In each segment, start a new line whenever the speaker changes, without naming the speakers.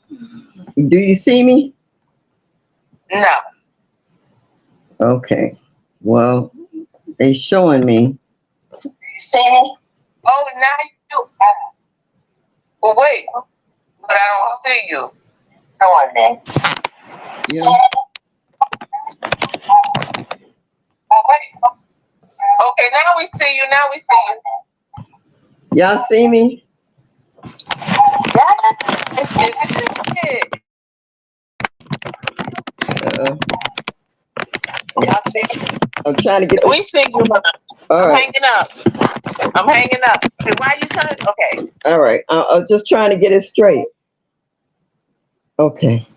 Do you see me?
No.
Okay. Well, they showing me.
You see me? Oh, now you. Well, wait. But I don't see you. Come on, then.
Yeah.
Oh, wait. Okay, now we see you. Now we see you.
Y'all see me?
Yes, it.
Uh,
Y'all see me?
I'm trying to get
We
this.
see you, mother.
All
I'm
right.
hanging up. I'm hanging up. See, why you turn? Okay.
All right. I was just trying to get it straight. Okay.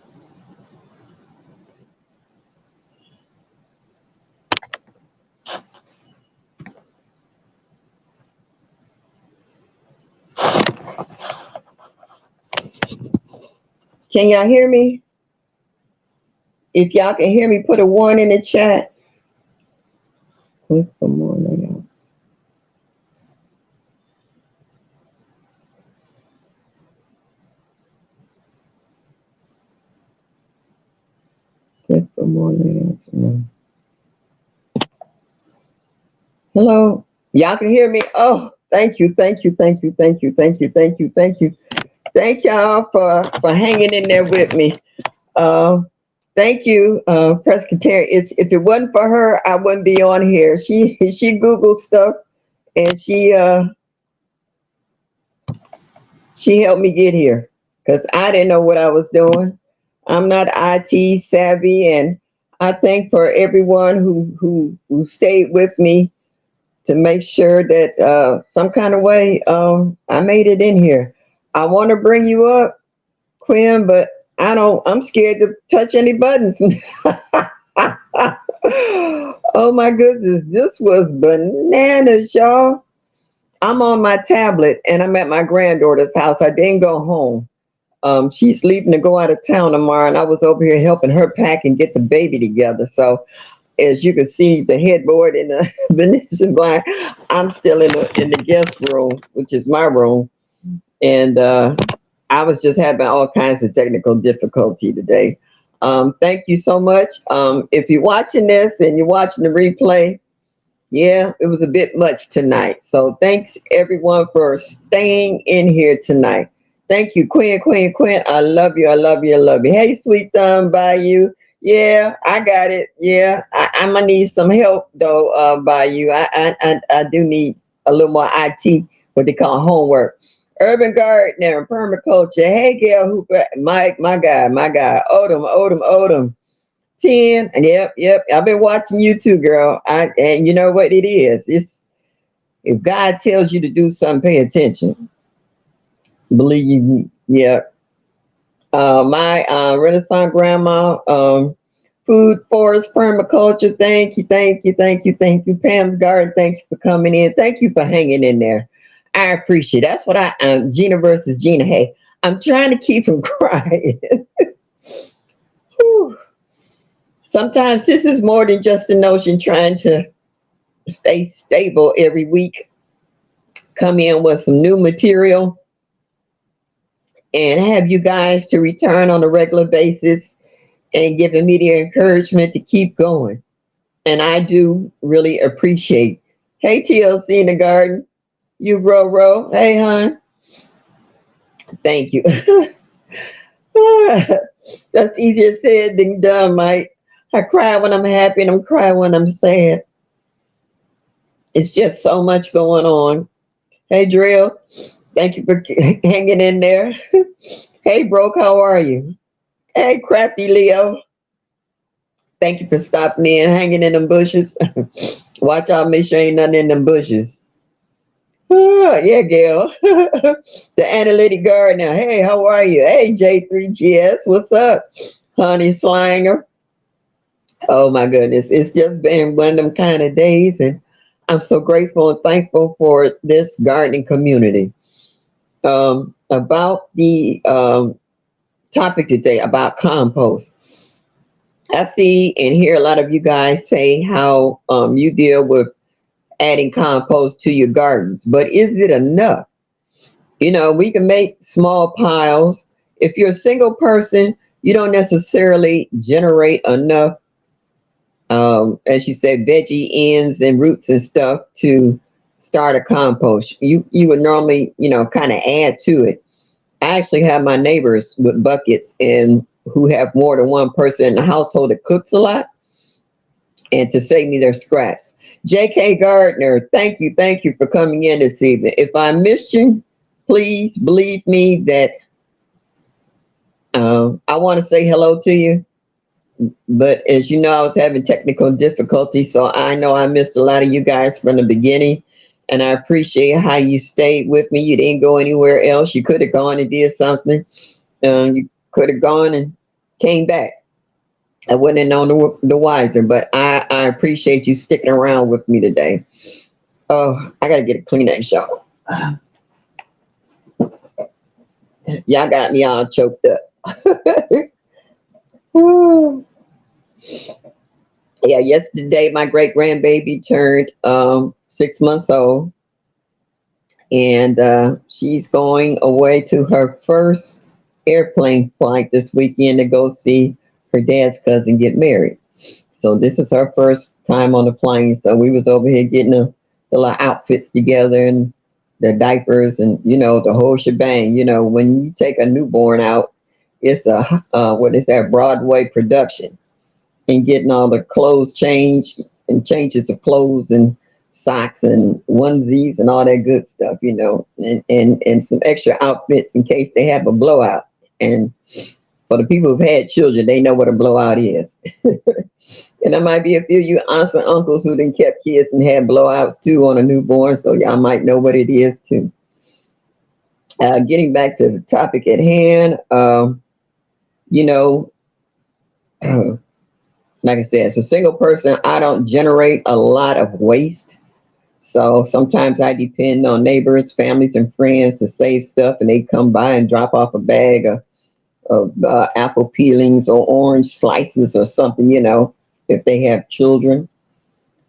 Can y'all hear me? If y'all can hear me, put a one in the chat. Click for more layouts. Click for more layouts. No. Hello. Y'all can hear me? Oh, thank you, thank you, thank you, thank you, thank you, thank you, thank you. Thank y'all for hanging in there with me. Uh, thank you, Presbyterian. If it wasn't for her, I wouldn't be on here. She Googled stuff and she helped me get here because I didn't know what I was doing. I'm not IT savvy, and I thank for everyone who stayed with me to make sure that some kind of way I made it in here. I want to bring you up, Quinn, but I don't. I'm scared to touch any buttons. Oh my goodness, this was bananas, y'all. I'm on my tablet and I'm at my granddaughter's house. I didn't go home. She's leaving to go out of town tomorrow, and I was over here helping her pack and get the baby together. So as you can see, the headboard in the Venetian blind, I'm still in the guest room, which is my room, and I was just having all kinds of technical difficulty today. Thank you so much. If you're watching this and you're watching the replay, yeah, it was a bit much tonight. So thanks everyone for staying in here tonight. Thank you, Queen, Queen, Queen. I love you. I love you. I love you. Hey, sweet thumb, by you. Yeah, I got it. Yeah, I'm gonna need some help though. By you, I do need a little more IT, what they call homework. Urban gardener and permaculture. Hey, Gail Hooper, Mike, my guy, Odom. 10. Yep. I've been watching you too, girl. And you know what it is? It's if God tells you to do something, pay attention. Believe me. Yeah. My Renaissance grandma, food forest permaculture. Thank you. Pam's garden. Thank you for coming in. Thank you for hanging in there. I appreciate it. That's what Gina versus Gina. Hey, I'm trying to keep from crying. Whew. Sometimes this is more than just a notion trying to stay stable every week, come in with some new material, and have you guys to return on a regular basis and giving me the encouragement to keep going. And I do really appreciate. Hey, TLC in the garden, you row. Hey, hon. Thank you. That's easier said than done, Mike. I cry when I'm happy and I'm crying when I'm sad. It's just so much going on. Hey, Drill. Thank you for hanging in there. Hey, Broke, how are you? Hey, Crafty Leo. Thank you for stopping in, hanging in them bushes. Watch out, make sure ain't nothing in them bushes. Yeah, Gail. The analytic gardener. Hey, how are you? Hey, J3GS, what's up? Honey Slanger. Oh my goodness. It's just been one of them kind of days, and I'm so grateful and thankful for this gardening community. About the topic today about compost. I see and hear a lot of you guys say how you deal with adding compost to your gardens, but is it enough? You know, we can make small piles If you're a single person, you don't necessarily generate enough, as you said, veggie ends and roots and stuff to start a compost. You would normally, kind of add to it. I actually have my neighbors with buckets and who have more than one person in the household that cooks a lot and to save me their scraps. J.K. Gardner, thank you for coming in this evening. If I missed you, please believe me that I want to say hello to you. But as you know, I was having technical difficulties, so I know I missed a lot of you guys from the beginning. And I appreciate how you stayed with me. You didn't go anywhere else. You could have gone and did something. You could have gone and came back. I wouldn't have known the wiser, but I appreciate you sticking around with me today. Oh, I gotta get a Kleenex, y'all. Y'all got me all choked up. Yeah, yesterday my great grandbaby turned 6 months old, and she's going away to her first airplane flight this weekend to go see her dad's cousin get married. So this is her first time on the plane. So we was over here getting the little outfits together and the diapers and the whole shebang. When you take a newborn out, it's a what is that, Broadway production, and getting all the clothes changed and changes of clothes and socks and onesies and all that good stuff, and some extra outfits in case they have a blowout. And for the people who've had children, they know what a blowout is. And there might be a few of you aunts and uncles who done kept kids and had blowouts too on a newborn, so y'all might know what it is too. Getting back to the topic at hand, you know, like I said, as a single person, I don't generate a lot of waste. So sometimes I depend on neighbors, families, and friends to save stuff, and they come by and drop off a bag of apple peelings or orange slices or something, if they have children.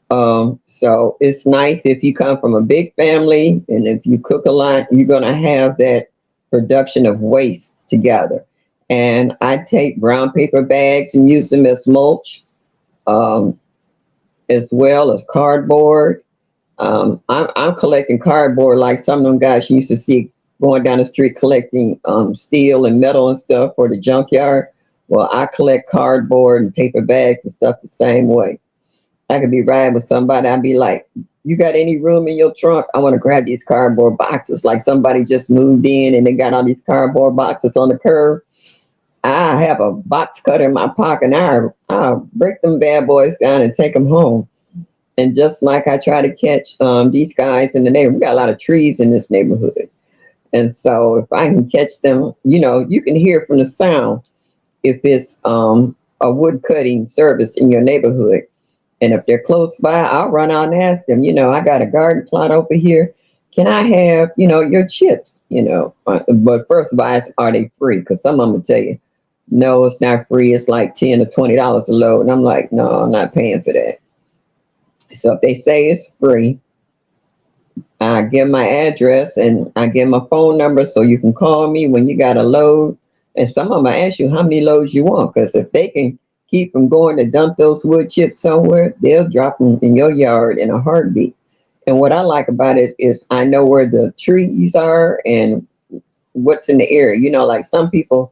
So it's nice if you come from a big family and if you cook a lot, you're going to have that production of waste together. And I take brown paper bags and use them as mulch, um, as well as cardboard. I'm collecting cardboard like some of them guys you used to see going down the street collecting steel and metal and stuff for the junkyard. Well, I collect cardboard and paper bags and stuff the same way. I could be riding with somebody. I'd be like, you got any room in your trunk? I want to grab these cardboard boxes. Like somebody just moved in and they got all these cardboard boxes on the curb. I have a box cutter in my pocket and I'll break them bad boys down and take them home. And just like I try to catch these guys in the neighborhood, we got a lot of trees in this neighborhood. And so if I can catch them, you can hear from the sound if it's a wood cutting service in your neighborhood. And if they're close by, I'll run out and ask them, I got a garden plot over here. Can I have, your chips, But first of all, are they free? Because some of them will tell you, no, it's not free. It's like $10 to $20 a load. And I'm like, no, I'm not paying for that. So if they say it's free, I give my address and I give my phone number so you can call me when you got a load. And some of them ask you how many loads you want, because if they can keep from going to dump those wood chips somewhere, they'll drop them in your yard in a heartbeat. And what I like about it is I know where the trees are and what's in the area. Like some people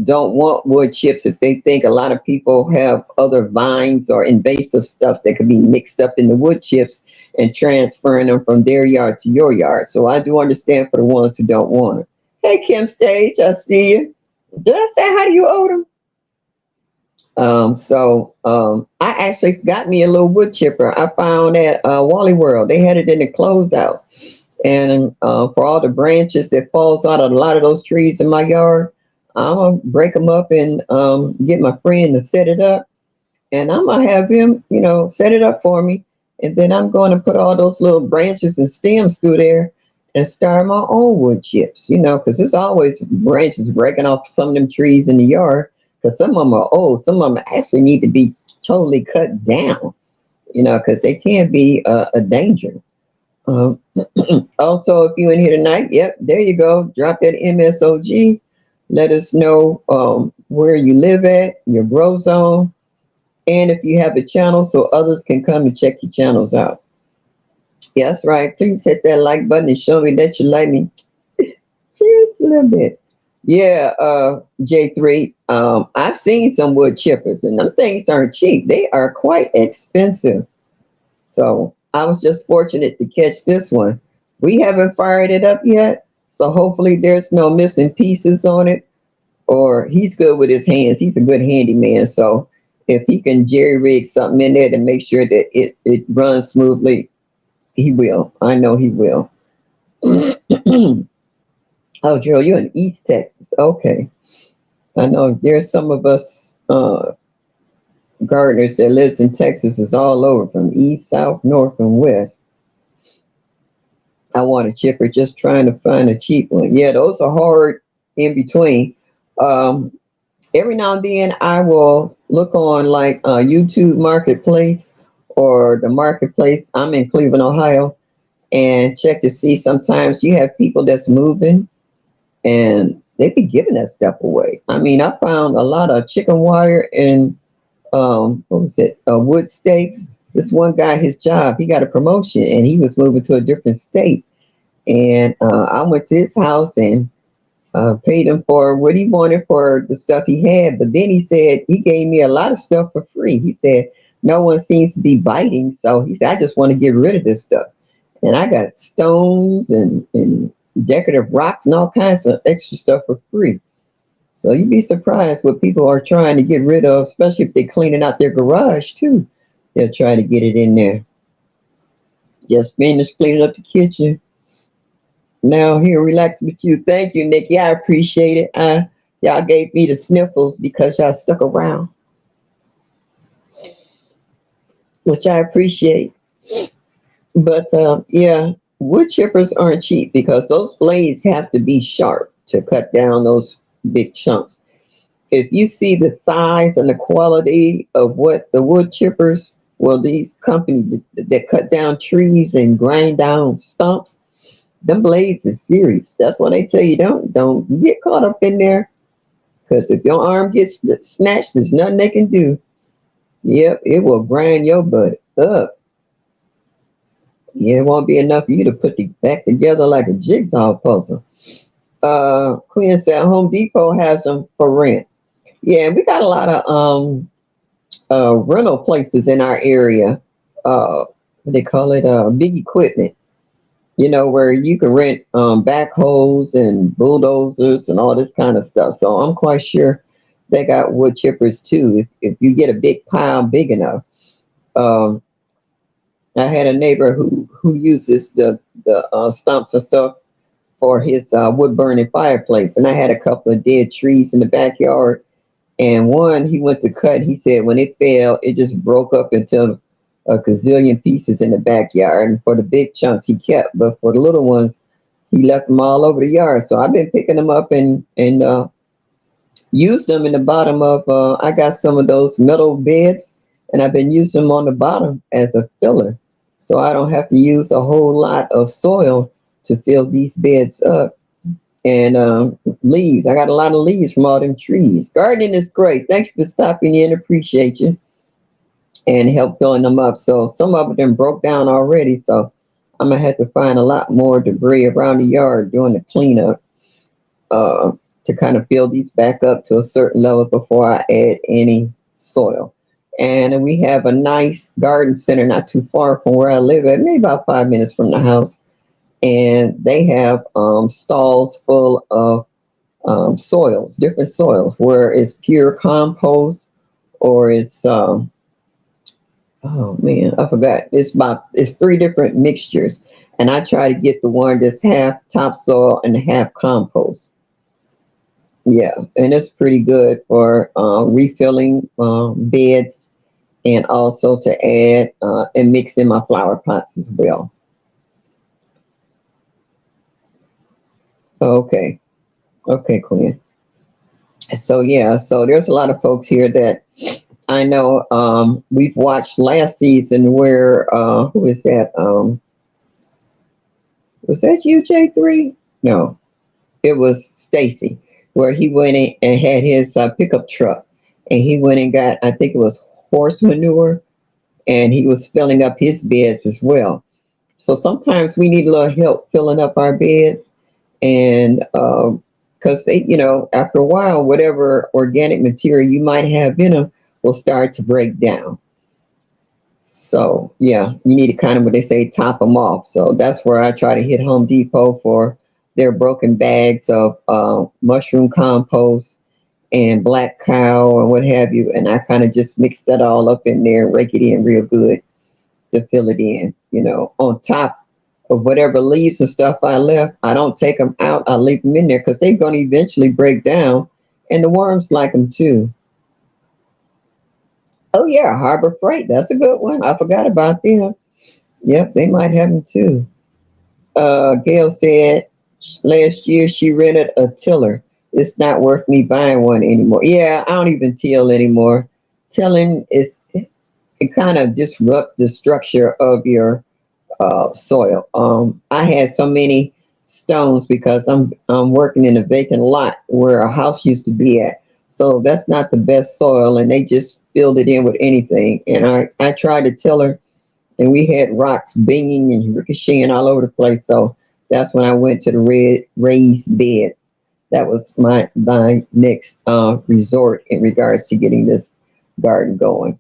don't want wood chips if they think a lot of people have other vines or invasive stuff that could be mixed up in the wood chips and transferring them from their yard to your yard. So I do understand for the ones who don't want it. Hey, Kim Stage, I see you. Did I say how do you owe them? I actually got me a little wood chipper I found at Wally World. They had it in the closeout. And for all the branches that falls out of a lot of those trees in my yard, I'm going to break them up and get my friend to set it up. And I'm going to have him, set it up for me. And then I'm going to put all those little branches and stems through there and start my own wood chips, because there's always branches breaking off some of them trees in the yard. Because some of them are old. Some of them actually need to be totally cut down, because they can be a danger. Also, if you're in here tonight, yep, there you go. Drop that MSOG. Let us know where you live at, your grow zone, and if you have a channel so others can come and check your channels out. Yeah, that's right. Please hit that like button and show me that you like me just a little bit. Yeah, J3. I've seen some wood chippers, and them things aren't cheap. They are quite expensive. So I was just fortunate to catch this one. We haven't fired it up yet, so hopefully there's no missing pieces on it. Or he's good with his hands. He's a good handyman. So if he can jerry rig something in there to make sure that it runs smoothly, he will. I know he will. Oh, Joe, you're in East Texas. Okay. I know there's some of us gardeners that lives in Texas is all over from east, south, north, and west. I want a chipper, just trying to find a cheap one. Yeah, those are hard in between. Um, every now and then I will look on like YouTube Marketplace or the Marketplace. I'm in Cleveland, Ohio, and check to see sometimes you have people that's moving and they be giving that stuff away. I mean, I found a lot of chicken wire and what was it? Wood stakes. This one guy, his job, he got a promotion and he was moving to a different state. And I went to his house and paid him for what he wanted for the stuff he had. But then he said he gave me a lot of stuff for free. He said no one seems to be biting, so he said I just want to get rid of this stuff. And I got stones and decorative rocks and all kinds of extra stuff for free. So you'd be surprised what people are trying to get rid of, especially if they're cleaning out their garage too. They'll try to get it in there. Just finished cleaning up the kitchen. Now here, relax with you. Thank you, Nikki. I appreciate it. Y'all gave me the sniffles because y'all stuck around, which I appreciate. But yeah, wood chippers aren't cheap because those blades have to be sharp to cut down those big chunks. If you see the size and the quality of what the wood chippers, well, these companies that cut down trees and grind down stumps, them blades is serious. That's why they tell you don't get caught up in there because if your arm gets snatched, there's nothing they can do. Yep, it will grind your butt up. Yeah, it won't be enough for you to put it back together like a jigsaw puzzle. Queen said Home Depot has them for rent. Yeah, we got a lot of rental places in our area. What they call it, big equipment. You know, where you can rent backhoes and bulldozers and all this kind of stuff. So I'm quite sure they got wood chippers too. If you get a big pile big enough. Um, I had a neighbor who uses the stumps and stuff for his wood burning fireplace, and I had a couple of dead trees in the backyard. And one he went to cut, he said when it fell, it just broke up into a gazillion pieces in the backyard. And for the big chunks, he kept, but for the little ones, he left them all over the yard. So I've been picking them up and used them in the bottom of. I got some of those metal beds, and I've been using them on the bottom as a filler, so I don't have to use a whole lot of soil to fill these beds up and leaves. I got a lot of leaves from all them trees. Gardening is great. Thank you for stopping in. Appreciate you and help filling them up. So some of them broke down already. So I'm gonna have to find a lot more debris around the yard during the cleanup uh, to kind of fill these back up to a certain level before I add any soil. And we have a nice garden center not too far from where I live at, maybe about 5 minutes from the house, and they have stalls full of soils, different soils, where it's pure compost or it's oh man, I forgot. It's three different mixtures, and I try to get the one that's half topsoil and half compost. Yeah, and it's pretty good for refilling beds and also to add and mix in my flower pots as well. Okay, okay, Quinn. So yeah, so there's a lot of folks here that I know we've watched last season where who is that? Was that you, J3? No, it was Stacy. where he went in and had his pickup truck, and he went and got, I think it was horse manure, and he was filling up his beds as well. So sometimes we need a little help filling up our beds, and because they, after a while, whatever organic material you might have in them will start to break down. So yeah, you need to kind of what they say, top them off. So that's where I try to hit Home Depot for their broken bags of mushroom compost and black cow and what have you, and I kind of just mix that all up in there, rake it in real good to fill it in. On top of whatever leaves and stuff I left, I don't take them out. I leave them in there because they're going to eventually break down, and the worms like them too. Oh yeah, Harbor Freight, that's a good one. I forgot about them. Yep, they might have them too. Gail said last year she rented a tiller. It's not worth me buying one anymore. Yeah, I don't even till anymore. Tilling is, it kind of disrupt the structure of your soil. I had so many stones because I'm working in a vacant lot where a house used to be at. So that's not the best soil, and they just filled it in with anything. And I tried to tiller, and we had rocks banging and ricocheting all over the place. So that's when I went to the raised bed. That was my next resort in regards to getting this garden going.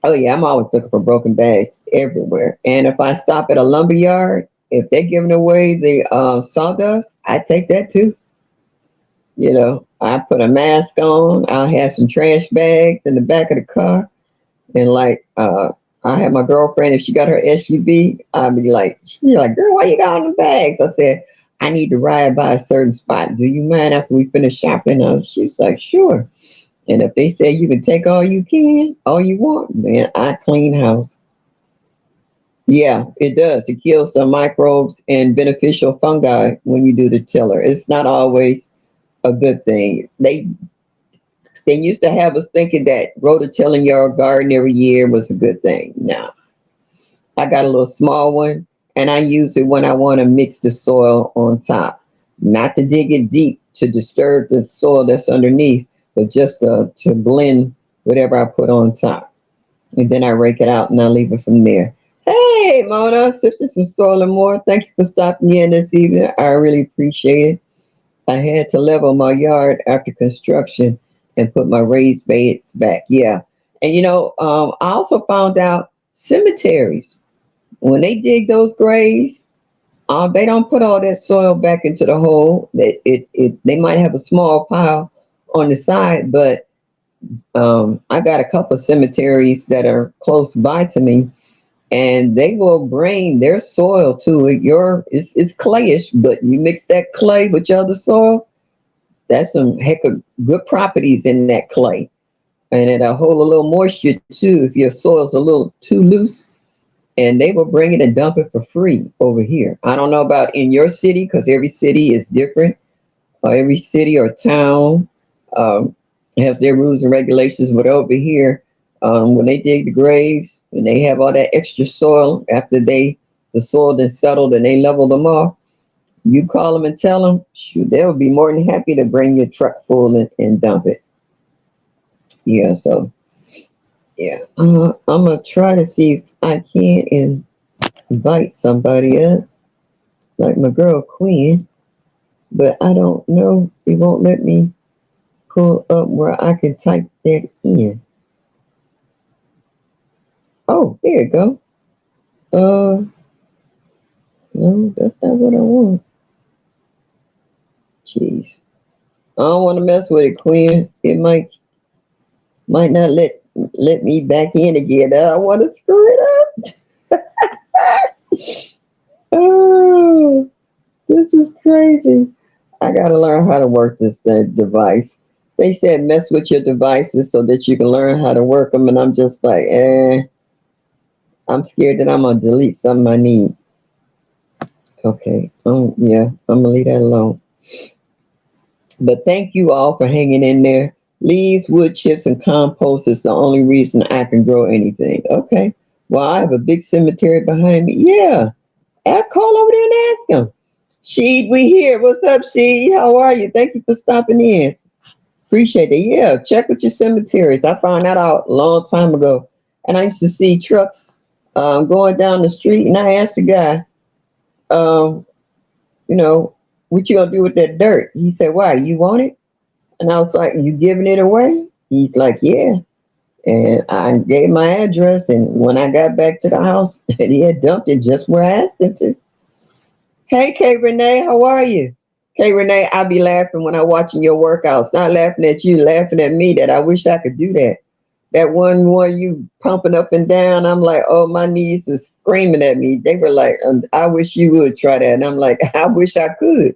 Oh yeah, I'm always looking for broken bags everywhere. And if I stop at a lumber yard, if they're giving away the sawdust, I take that too. I put a mask on. I'll have some trash bags in the back of the car, and like I have my girlfriend, if she got her SUV, I'd be like, she's like, girl, why you got all the bags? I said, I need to ride by a certain spot. Do you mind after we finish shopping? She's like, sure. And if they say you can take all you can, all you want, man, I clean house. Yeah, it does. It kills the microbes and beneficial fungi when you do the tiller. It's not always a good thing. They used to have us thinking that rototilling your garden every year was a good thing. No, I got a little small one, and I use it when I want to mix the soil on top, not to dig it deep to disturb the soil that's underneath, but just to blend whatever I put on top. And then I rake it out and I leave it from there. Hey, Mona, Sisters from Soil and More. Thank you for stopping in this evening. I really appreciate it. I had to level my yard after construction and put my raised beds back. Yeah. And I also found out cemeteries, when they dig those graves, they don't put all that soil back into the hole. They might have a small pile on the side, but I got a couple of cemeteries that are close by to me, and they will bring their soil to it. It's clayish, but you mix that clay with your other soil, that's some heck of good properties in that clay. And it'll hold a little moisture too if your soil's a little too loose. And they will bring it and dump it for free over here. I don't know about in your city because every city is different. Every city or town um, has their rules and regulations. But over here, when they dig the graves and they have all that extra soil after the soil then settled and they level them off, you call them and tell them, shoot, they'll be more than happy to bring your truck full and dump it. Yeah, so yeah, I'm gonna try to see if I can invite somebody up, like my girl Queen, but I don't know. It won't let me pull up where I can type that in. Oh, there you go. No, that's not what I want. Jeez, I don't want to mess with it, Queen. It might not let me back in again. I don't want to screw it up. Oh, this is crazy. I gotta learn how to work this device. They said mess with your devices so that you can learn how to work them, and I'm just like, I'm scared that I'm gonna delete something I need. Okay, yeah, I'm gonna leave that alone. But thank you all for hanging in there. Leaves, wood chips, and compost is the only reason I can grow anything. Okay, well, I have a big cemetery behind me. Yeah, I'll call over there and ask them. Sheed, we here. What's up, Sheed? How are you? Thank you for stopping in. Appreciate it. Yeah, check with your cemeteries. I found that out a long time ago. And I used to see trucks going down the street, and I asked the guy, um, you know, what you gonna do with that dirt? He said, why? You want it? And I was like, you giving it away? He's like, yeah. And I gave my address, and when I got back to the house, he had dumped it just where I asked him to. Hey, K Renee, how are you? K Renee, I be laughing when I watching your workouts. Not laughing at you, laughing at me that I wish I could do that. That one more you pumping up and down, I'm like, oh, my knees is screaming at me. They were like, I wish you would try that. And I'm like, I wish I could.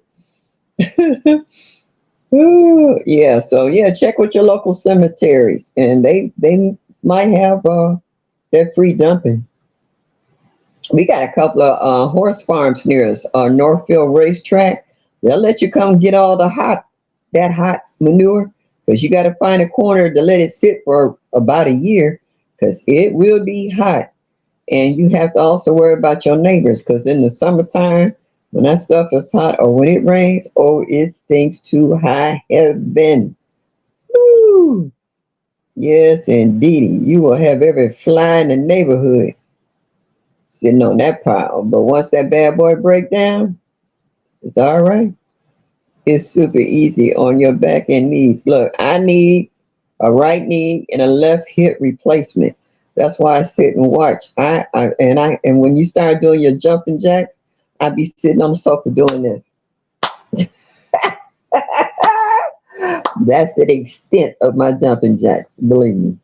Ooh, yeah, so yeah, check with your local cemeteries, and they might have that free dumping. We got a couple of horse farms near us. Northfield Racetrack. They'll let you come get all the hot manure, because you got to find a corner to let it sit for about a year, because it will be hot. And you have to also worry about your neighbors, because in the summertime, when that stuff is hot or when it rains, oh, it stinks to high heaven. Woo! Yes, indeedy. You will have every fly in the neighborhood sitting on that pile. But once that bad boy break down, it's all right. It's super easy on your back and knees. Look, I need a right knee and a left hip replacement. That's why I sit and watch. And when you start doing your jumping jacks, I be sitting on the sofa doing this. That's the extent of my jumping jacks, believe me.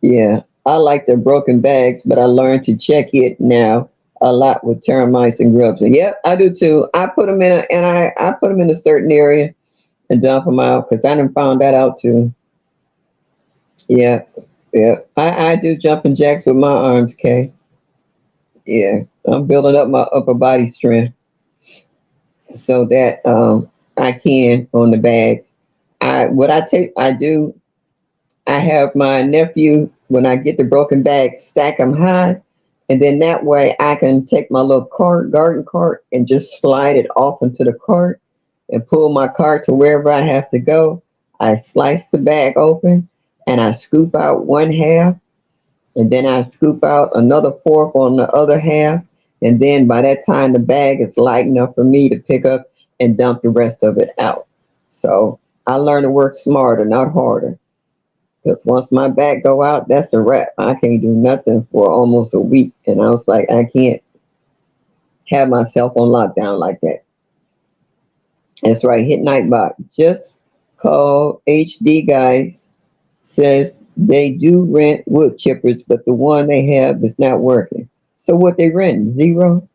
Yeah, I like the broken bags, but I learned to check it now a lot with termites and grubs. And yep, I do too. I put them in I put them in a certain area and dump them out, because I done found that out too. Yeah, yeah. I do jumping jacks with my arms, Kay. Yeah, I'm building up my upper body strength so that I can on the bags. I do. I have my nephew, when I get the broken bags, stack them high, and then that way I can take my little cart, garden cart, and just slide it off into the cart and pull my cart to wherever I have to go. I slice the bag open and I scoop out one half, and then I scoop out another fourth on the other half. And then by that time, the bag is light enough for me to pick up and dump the rest of it out. So I learned to work smarter, not harder. Because once my back go out, that's a wrap. I can't do nothing for almost a week. And I was like, I can't have myself on lockdown like that. That's right, hit Nightbot. Just call HD guys. Says they do rent wood chippers, but the one they have is not working. So what they rent? Zero?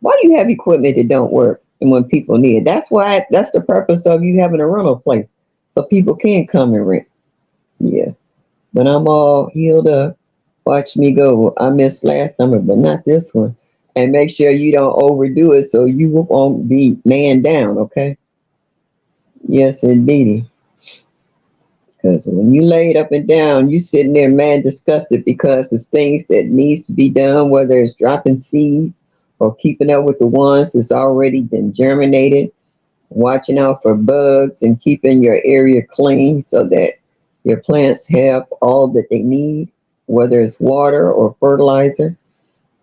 Why do you have equipment that don't work and when people need it? That's the purpose of you having a rental place. So people can come and rent. Yeah. But I'm all healed up. Watch me go. I missed last summer, but not this one. And make sure you don't overdo it so you won't be man down, okay? Yes, indeedy. Because when you lay it up and down, you sitting there mad disgusted because there's things that needs to be done, whether it's dropping seeds or keeping up with the ones that's already been germinated, watching out for bugs and keeping your area clean so that your plants have all that they need, whether it's water or fertilizer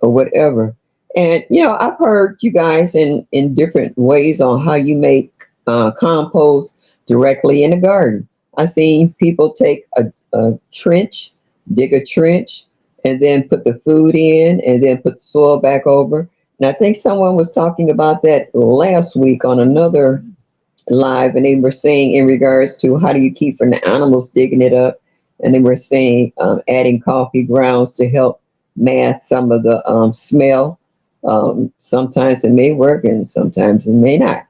or whatever. And I've heard you guys in different ways on how you make compost directly in the garden. I've seen people take a trench, dig a trench, and then put the food in, and then put the soil back over. And I think someone was talking about that last week on another live, and they were saying in regards to how do you keep from the animals digging it up, and they were saying adding coffee grounds to help mask some of the smell. Sometimes it may work and sometimes it may not.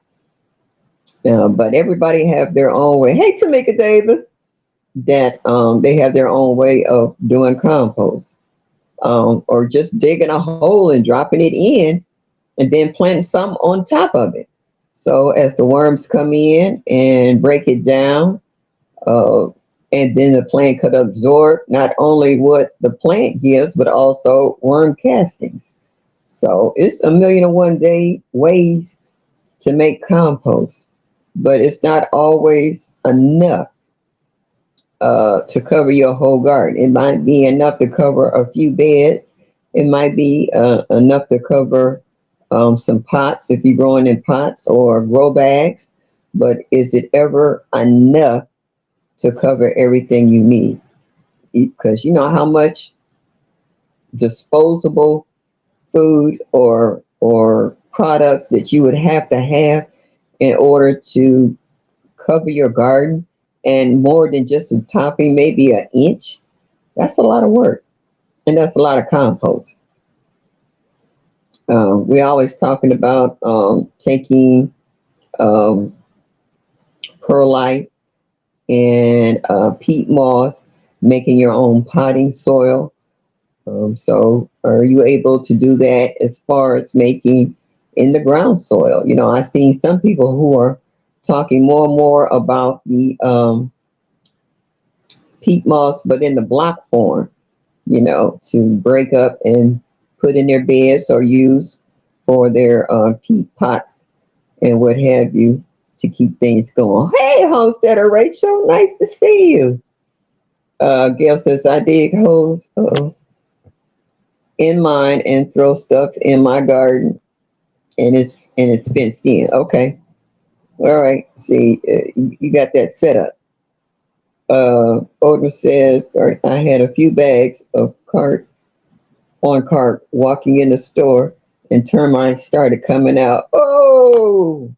But everybody have their own way. Hey, Tamika Davis, that they have their own way of doing compost, or just digging a hole and dropping it in, and then planting some on top of it. So as the worms come in and break it down, uh, and then the plant could absorb not only what the plant gives, but also worm castings. So it's a million and one day ways to make compost, but it's not always enough to cover your whole garden. It might be enough to cover a few beds. It might be enough to cover some pots if you're growing in pots or grow bags. But is it ever enough to cover everything you need? Because you know how much disposable food or products that you would have in order to cover your garden, and more than just a topping, maybe an inch. That's a lot of work, and that's a lot of compost. We're always talking about taking um, perlite and peat moss, making your own potting soil. So, are you able to do that as far as making in the ground soil? You know, I've seen some people who are talking more and more about the peat moss, but in the block form, you know, to break up and put in their beds or use for their peat pots and what have you to keep things going. Hey, homesteader Rachel, nice to see you. Gail says, I dig holes in mine and throw stuff in my garden, and it's fenced in. Okay, all right. See, you got that set up. Odin says, I had a few bags of carts on cart walking in the store, and termites started coming out. Oh,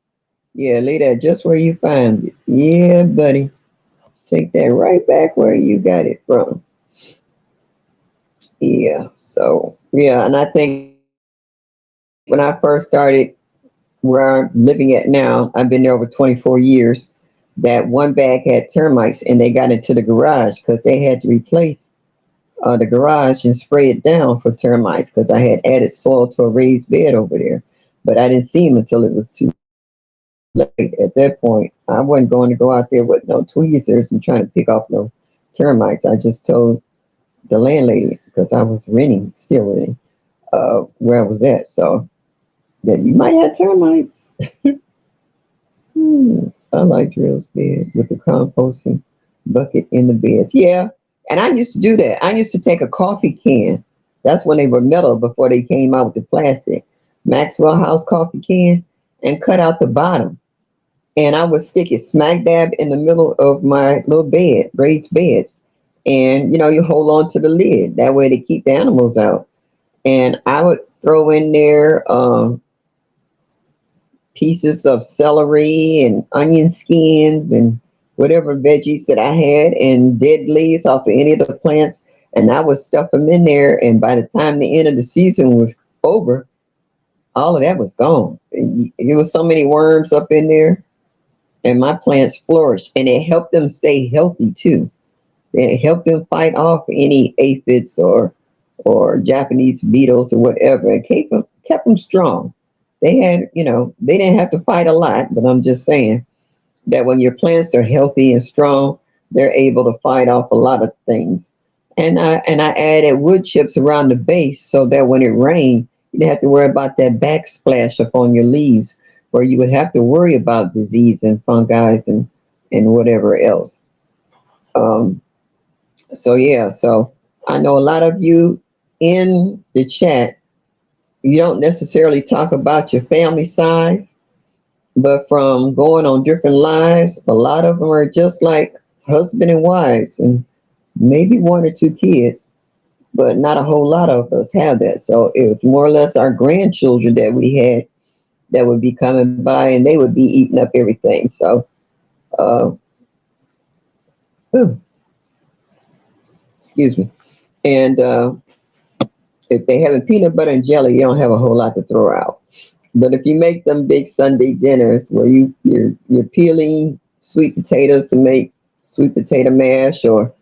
yeah, lay that just where you find it. Yeah, buddy. Take that right back where you got it from. Yeah. So yeah, and I think when I first started where I'm living at now, I've been there over 24 years. That one bag had termites, and they got into the garage because they had to replace the garage and spray it down for termites because I had added soil to a raised bed over there. But I didn't see them until it was too late. At that point, I wasn't going to go out there with no tweezers and trying to pick off no termites. I just told the landlady because I was renting, still renting, where I was at. So that you might have termites. I like Drill's bed with the composting bucket in the beds. Yeah, and I used to do that. I used to take a coffee can. That's when they were metal before they came out with the plastic. Maxwell House coffee can, and cut out the bottom. And I would stick it smack dab in the middle of my little bed, raised beds. And you know, you hold on to the lid. That way to keep the animals out. And I would throw in there pieces of celery and onion skins and whatever veggies that I had and dead leaves off of any of the plants. And I would stuff them in there. And by the time the end of the season was over, all of that was gone. There was so many worms up in there, and my plants flourished. And it helped them stay healthy too. It helped them fight off any aphids or Japanese beetles or whatever. It kept them strong. They had, you know, they didn't have to fight a lot, but I'm just saying that when your plants are healthy and strong, they're able to fight off a lot of things. And I added wood chips around the base so that when it rained, you didn't have to worry about that backsplash up on your leaves, where you would have to worry about disease and fungi and whatever else. Um, so yeah, so I know a lot of you in the chat, you don't necessarily talk about your family size, but from going on different lives, a lot of them are just like husband and wives and maybe one or two kids, but not a whole lot of us have that. So it was more or less our grandchildren that we had that would be coming by, and they would be eating up everything. So, uh, excuse me. And if they having peanut butter and jelly, you don't have a whole lot to throw out. But if you make them big Sunday dinners where you're peeling sweet potatoes to make sweet potato mash or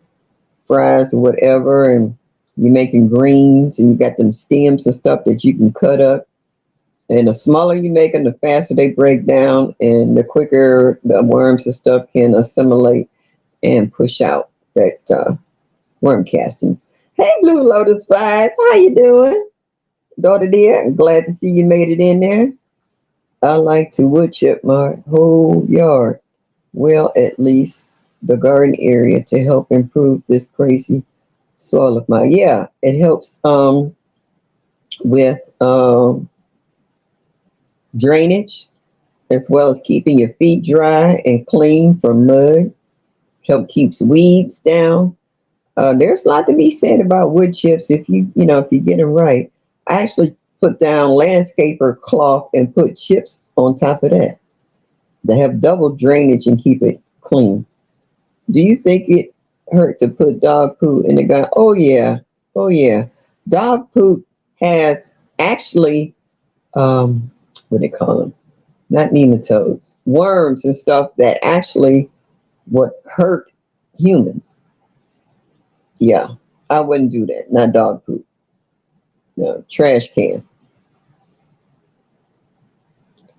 fries or whatever, and you're making greens and you got them stems and stuff that you can cut up. And the smaller you make them, the faster they break down, and the quicker the worms and stuff can assimilate and push out that worm castings. Hey, Blue Lotus Vibes, how you doing? daughter dear. I'm glad to see you made it in there. I like to wood chip my whole yard. Well, at least the garden area to help improve this crazy soil of mine. Yeah, it helps with drainage as well as keeping your feet dry and clean from mud. Help keeps weeds down. There's a lot to be said about wood chips if you get them right. I actually put down landscaper cloth and put chips on top of that. They have double drainage and keep it clean. Do you think it hurt to put dog poo in the garden? Oh yeah, oh yeah. Dog poop has actually what do they call them? Not nematodes, worms and stuff that actually would hurt humans. Yeah, I wouldn't do that. Not dog poop. No, trash can.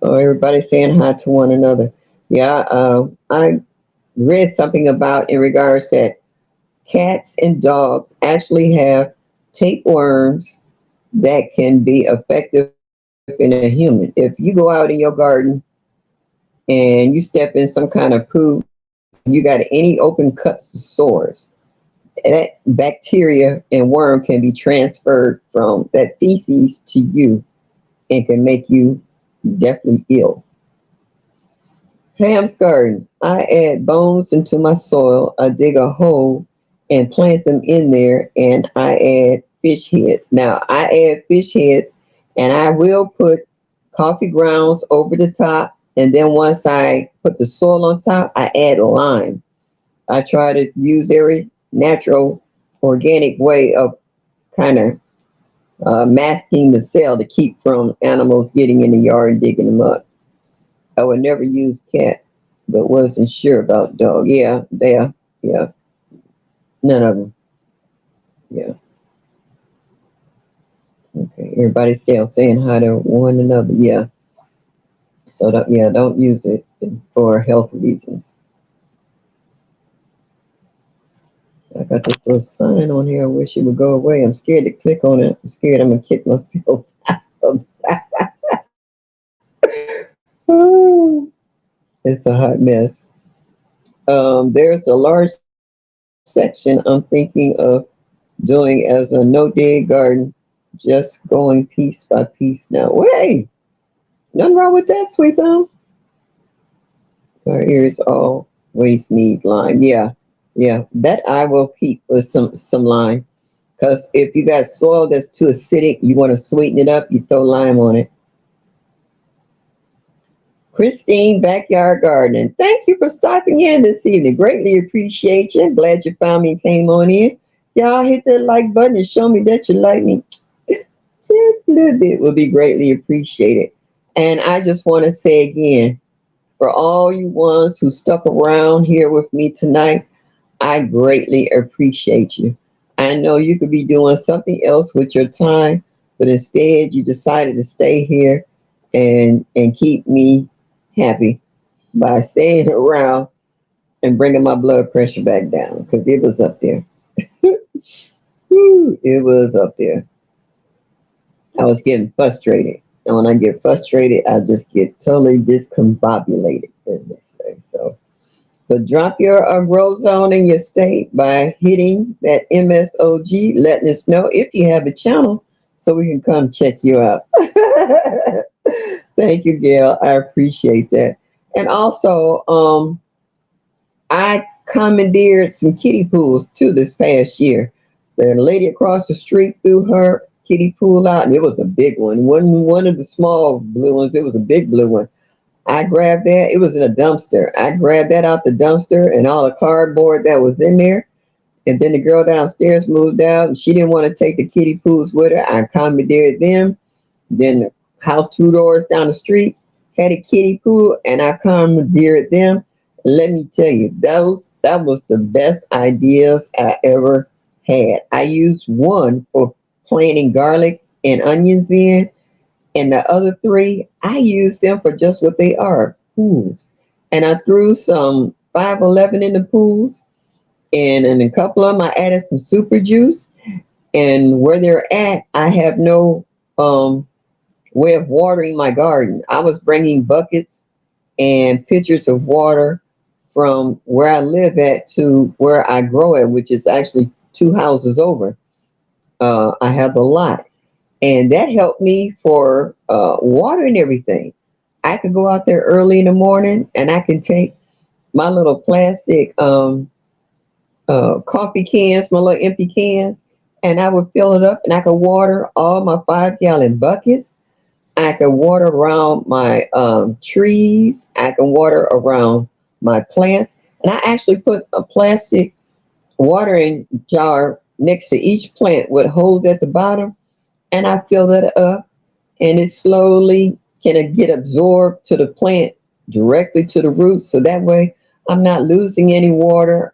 Oh, everybody's saying hi to one another. Yeah, I read something about in regards that cats and dogs actually have tapeworms that can be effective in a human. If you go out in your garden and you step in some kind of poo and you got any open cuts or sores, that bacteria and worm can be transferred from that feces to you and can make you definitely ill. Pam's garden. I add bones into my soil. I dig a hole and plant them in there, and I add fish heads. Now, I add fish heads, and I will put coffee grounds over the top. And then once I put the soil on top, I add lime. I try to use every natural, organic way of kind of masking the cell to keep from animals getting in the yard and digging them up. I would never use cat, but wasn't sure about dog. Yeah, yeah, none of them. Yeah, okay. Everybody still saying hi to one another. Yeah, so don't use it for health reasons. I got this little sign on here. I wish it would go away. I'm scared to click on it. I'm scared I'm gonna kick myself out. Oh, it's a hot mess. There's a large section I'm thinking of doing as a no dig garden, just going piece by piece now. Hey, nothing wrong with that, sweet thumb. Our ears always need lime. Yeah, yeah, that I will keep with some lime. Because if you got soil that's too acidic, you want to sweeten it up, you throw lime on it. Christine Backyard Gardening. Thank you for stopping in this evening. Greatly appreciate you. Glad you found me and came on in. Y'all hit that like button and show me that you like me. Just a little bit would be greatly appreciated. And I just want to say again, for all you ones who stuck around here with me tonight, I greatly appreciate you. I know you could be doing something else with your time, but instead you decided to stay here and keep me happy by staying around and bringing my blood pressure back down because it was up there. Whew, it was up there. I was getting frustrated. And when I get frustrated, I just get totally discombobulated, as they say. So drop your grow zone in your state by hitting that MSOG, letting us know if you have a channel so we can come check you out. Thank you, Gail. I appreciate that. And also, I commandeered some kiddie pools too this past year. The lady across the street threw her kiddie pool out, and it was a big one. It wasn't one of the small blue ones, it was a big blue one. I grabbed that. It was in a dumpster. I grabbed that out the dumpster and all the cardboard that was in there. And then the girl downstairs moved out and she didn't want to take the kiddie pools with her. I commandeered them. Then the house two doors down the street had a kiddie pool and I commandeered them. Let me tell you, that was the best ideas I ever had. I used one for planting garlic and onions in, and the other three, I used them for just what they are, pools. And I threw some 511 in the pools, and in a couple of them, I added some super juice. And where they're at, I have no um, way of watering my garden. I was bringing buckets and pitchers of water from where I live at to where I grow at, which is actually two houses over. I have a lot, and that helped me for watering everything. I could go out there early in the morning, and I can take my little plastic coffee cans, my little empty cans, and I would fill it up, and I could water all my 5 gallon buckets. I can water around my trees. I can water around my plants. And I actually put a plastic watering jar next to each plant with holes at the bottom. And I fill that up, and it slowly can get absorbed to the plant directly to the roots. So that way I'm not losing any water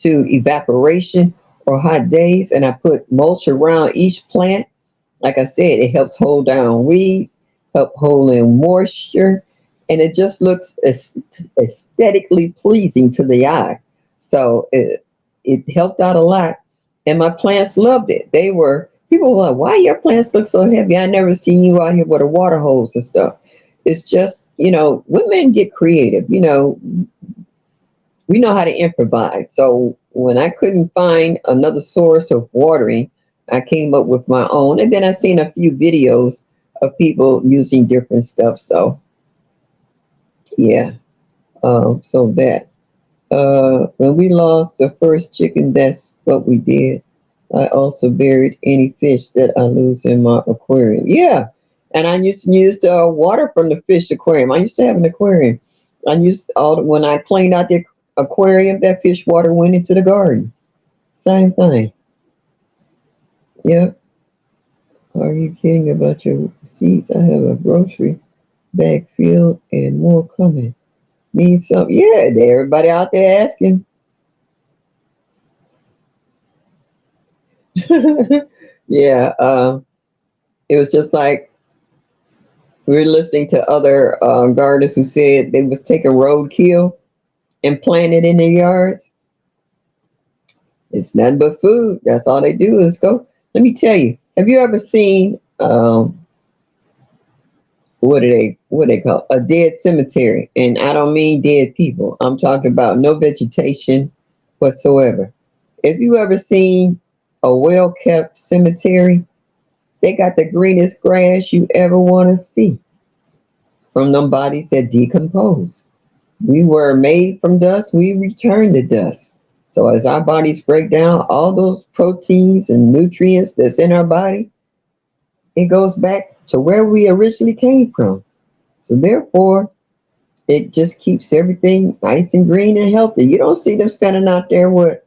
to evaporation or hot days. And I put mulch around each plant. Like I said, it helps hold down weeds, help hold in moisture, and it just looks aesthetically pleasing to the eye. So it helped out a lot, and my plants loved it. They were people were like, "Why your plants look so heavy? I never seen you out here with a water hose and stuff." It's just women get creative. We know how to improvise. So when I couldn't find another source of watering, I came up with my own. And then I seen a few videos of people using different stuff. So yeah, so that when we lost the first chicken, that's what we did. I also buried any fish that I lose in my aquarium. Yeah, and I used to use the water from the fish aquarium. I used to have an aquarium. I used when I cleaned out the aquarium, that fish water went into the garden. Same thing. Yep. Are you kidding about your seeds? I have a grocery bag filled and more coming. Need some? Yeah, everybody out there asking. Yeah, it was just like we were listening to other gardeners who said they was taking roadkill and planting it in their yards. It's nothing but food. That's all they do is go. Let me tell you. Have you ever seen what they call a dead cemetery? And I don't mean dead people. I'm talking about no vegetation whatsoever. If you ever seen a well kept cemetery, they got the greenest grass you ever want to see from them bodies that decompose. We were made from dust, we return to dust. So as our bodies break down, all those proteins and nutrients that's in our body, it goes back to where we originally came from. So therefore, it just keeps everything nice and green and healthy. You don't see them standing out there with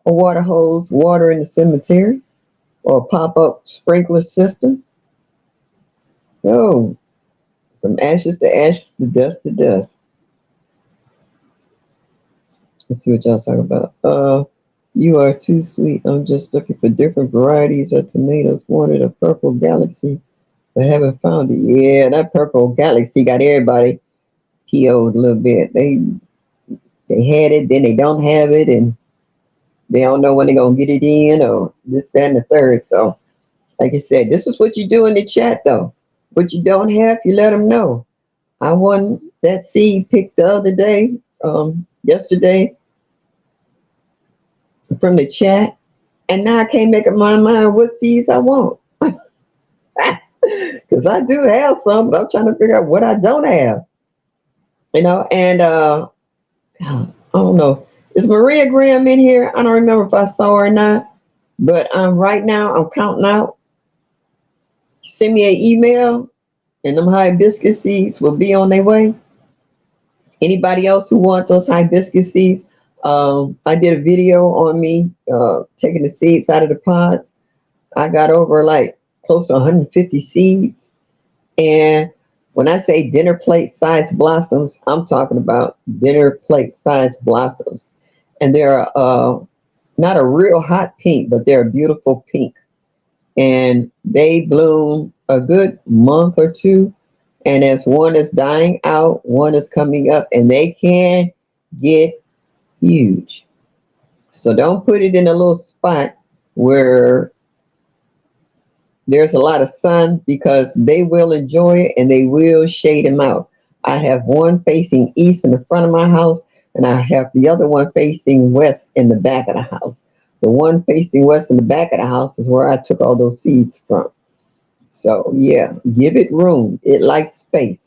a water hose watering the cemetery or a pop-up sprinkler system. No, from ashes to ashes to dust to dust. Let's see what y'all talking about. You are too sweet. I'm just looking for different varieties of tomatoes. Wanted a purple galaxy, but haven't found it. Yeah, that purple galaxy got everybody PO'd a little bit. They had it, then they don't have it, and they don't know when they're gonna get it in or this, that, and the third. So, like I said, this is what you do in the chat though. What you don't have, you let them know. I won that seed picked the other day, yesterday from the chat, and now I can't make up my mind what seeds I want. Because I do have some, but I'm trying to figure out what I don't have. And I don't know. Is Maria Graham in here? I don't remember if I saw her or not. But right now I'm counting out. Send me an email, and them hibiscus seeds will be on their way. Anybody else who wants those hibiscus seeds? I did a video on me taking the seeds out of the pods. I got over like close to 150 seeds. And when I say dinner plate size blossoms, I'm talking about dinner plate size blossoms. And they're not a real hot pink, but they're a beautiful pink. And they bloom a good month or two. And as one is dying out, one is coming up, and they can get huge. So don't put it in a little spot where There's a lot of sun because they will enjoy it and they will shade them out. I have one facing east in the front of my house, and I have the other one facing west in the back of the house. The one facing west in the back of the house is where I took all those seeds from. So yeah, give it room. It likes space.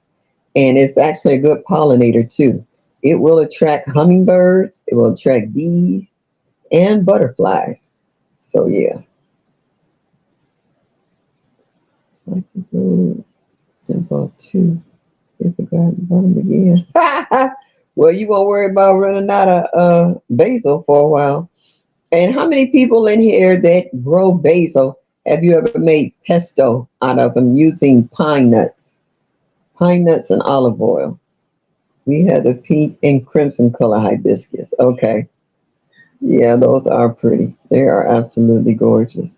And it's actually a good pollinator too. It will attract hummingbirds, it will attract bees and butterflies. So yeah, spicy food. And bought two. They forgot about them again. Well, you won't worry about running out of basil for a while. And how many people in here that grow basil have you ever made pesto out of them using pine nuts and olive oil? We have the pink and crimson color hibiscus. Okay. Yeah, those are pretty. They are absolutely gorgeous.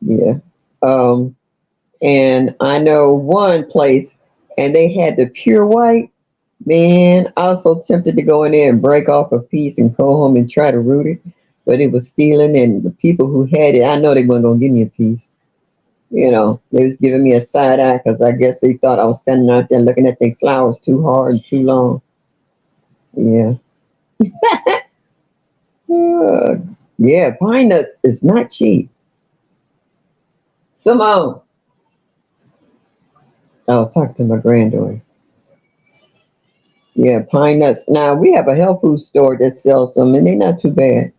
Yeah. Um, and I know one place, and they had the pure white. Man, I was so tempted to go in there and break off a piece and go home and try to root it, but it was stealing, and the people who had it, I know they weren't gonna give me a piece. You know, they was giving me a side eye because I guess they thought I was standing out there looking at their flowers too hard and too long. Yeah. Uh, yeah, pine nuts is not cheap. Simone, I was talking to my granddaughter. Yeah, pine nuts. Now we have a health food store that sells them, and they're not too bad.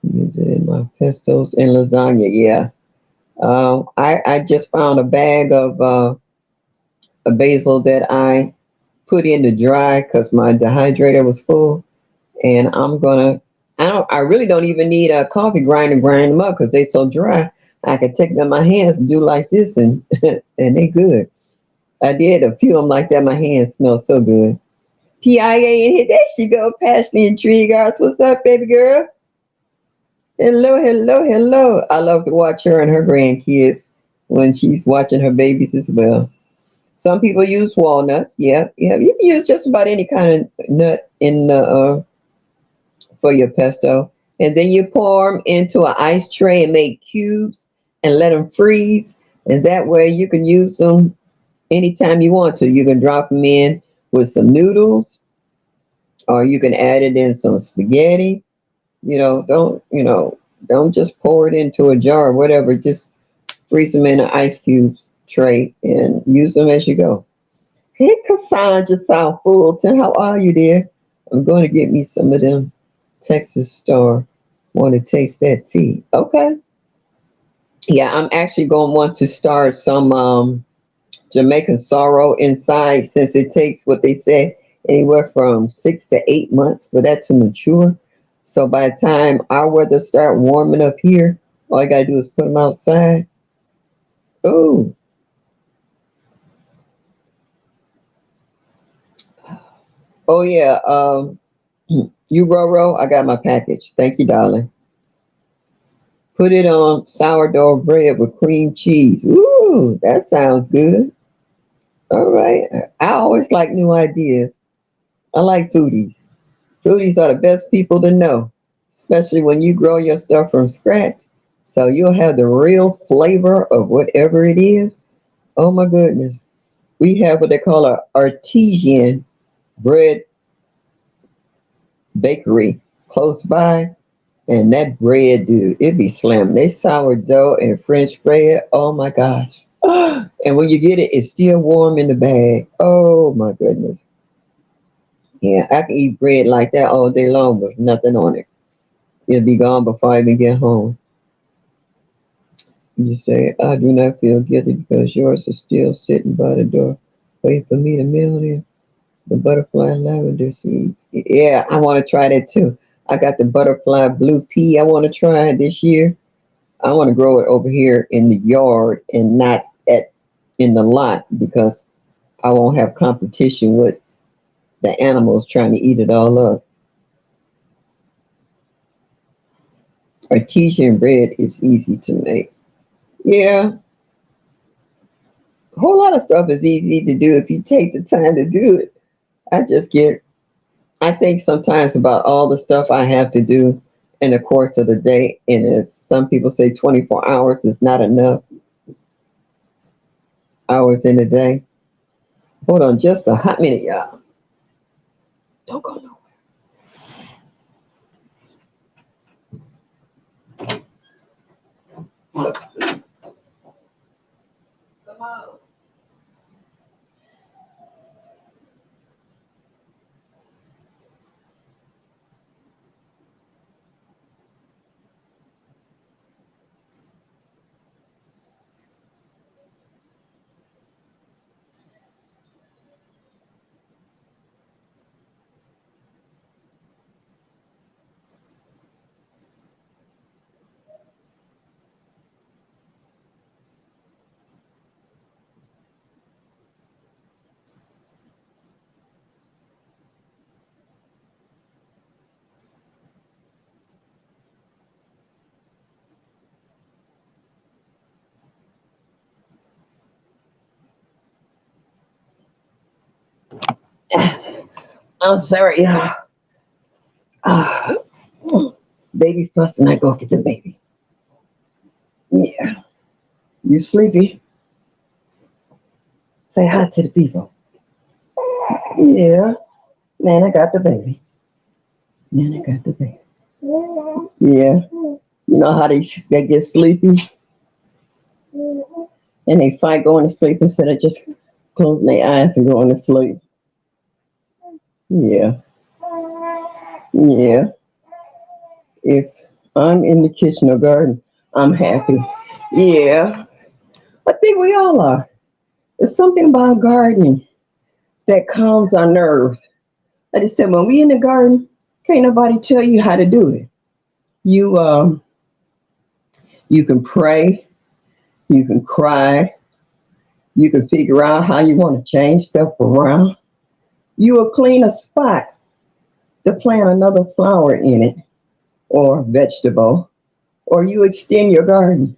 Use it in my pestos and lasagna. Yeah. I just found a bag of a basil that I put in to dry because my dehydrator was full, and I'm gonna. I really don't even need a coffee grinder to grind them up because they so dry. I can take them in my hands and do like this, and and they good. I did a few of them like that. My hands smell so good. PIA in here. There she go. Passionate Intrigue Arts. What's up, baby girl? Hello, hello, hello. I love to watch her and her grandkids when she's watching her babies as well. Some people use walnuts. Yeah, yeah. You can use just about any kind of nut in the for your pesto, and then you pour them into an ice tray and make cubes and let them freeze. And that way you can use them anytime you want to. You can drop them in with some noodles, or you can add it in some spaghetti. Don't just pour it into a jar or whatever. Just freeze them in an ice cube tray and use them as you go. Hey, Cassandra South Fulton, how are you, dear? I'm going to get me some of them Texas Star. Want to taste that tea? Okay. Yeah, I'm actually going to want to start some Jamaican sorrel inside since it takes what they say anywhere from 6 to 8 months for that to mature. So by the time our weather start warming up here, all you gotta do is put them outside. Oh, oh yeah. You Roro, I got my package. Thank you, darling. Put it on sourdough bread with cream cheese. Ooh, that sounds good. All right. I always like new ideas. I like foodies. Foodies are the best people to know, especially when you grow your stuff from scratch. So you'll have the real flavor of whatever it is. Oh my goodness. We have what they call a artesian bread bakery close by. And that bread, dude, it be slamming. They sourdough and French bread. Oh my gosh. And when you get it, it's still warm in the bag. Oh my goodness. Yeah, I can eat bread like that all day long with nothing on it. It'll be gone before I even get home. You say, I do not feel guilty because yours is still sitting by the door, waiting for me to mail in the butterfly lavender seeds. Yeah, I want to try that too. I got the butterfly blue pea I want to try this year. I want to grow it over here in the yard and not at in the lot because I won't have competition with the animals trying to eat it all up. Artesian bread is easy to make. Yeah, a whole lot of stuff is easy to do if you take the time to do it. I just get, I think sometimes about all the stuff I have to do in the course of the day, and it's Some people say 24 hours is not enough hours in a day. Hold on just a hot minute, y'all. Don't go nowhere. Come on. I'm sorry, y'all. Uh, baby first, and I go get the baby. Yeah. You sleepy? Say hi to the people. Yeah. Man, I got the baby. Man, I got the baby. Yeah. You know how they get sleepy and they fight going to sleep instead of just closing their eyes and going to sleep. Yeah. Yeah. If I'm in the kitchen or garden, I'm happy. Yeah. I think we all are. There's something about gardening that calms our nerves. Like I said, when we in the garden, can't nobody tell you how to do it. You you can pray, you can cry, you can figure out how you want to change stuff around. You will clean a spot to plant another flower in it or vegetable, or you extend your garden.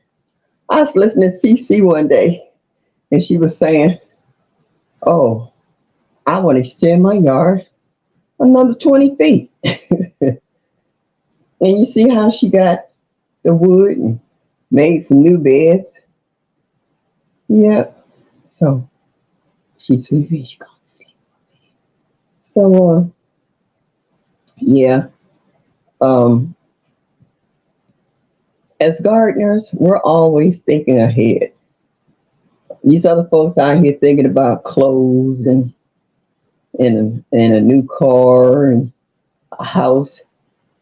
I was listening to CC one day, and she was saying, "Oh, I want to extend my yard another 20 feet." And you see how she got the wood and made some new beds. Yep. So she's sleeping. She gone to sleep. So yeah. Um, as gardeners, we're always thinking ahead. These other folks out here thinking about clothes and a new car and a house.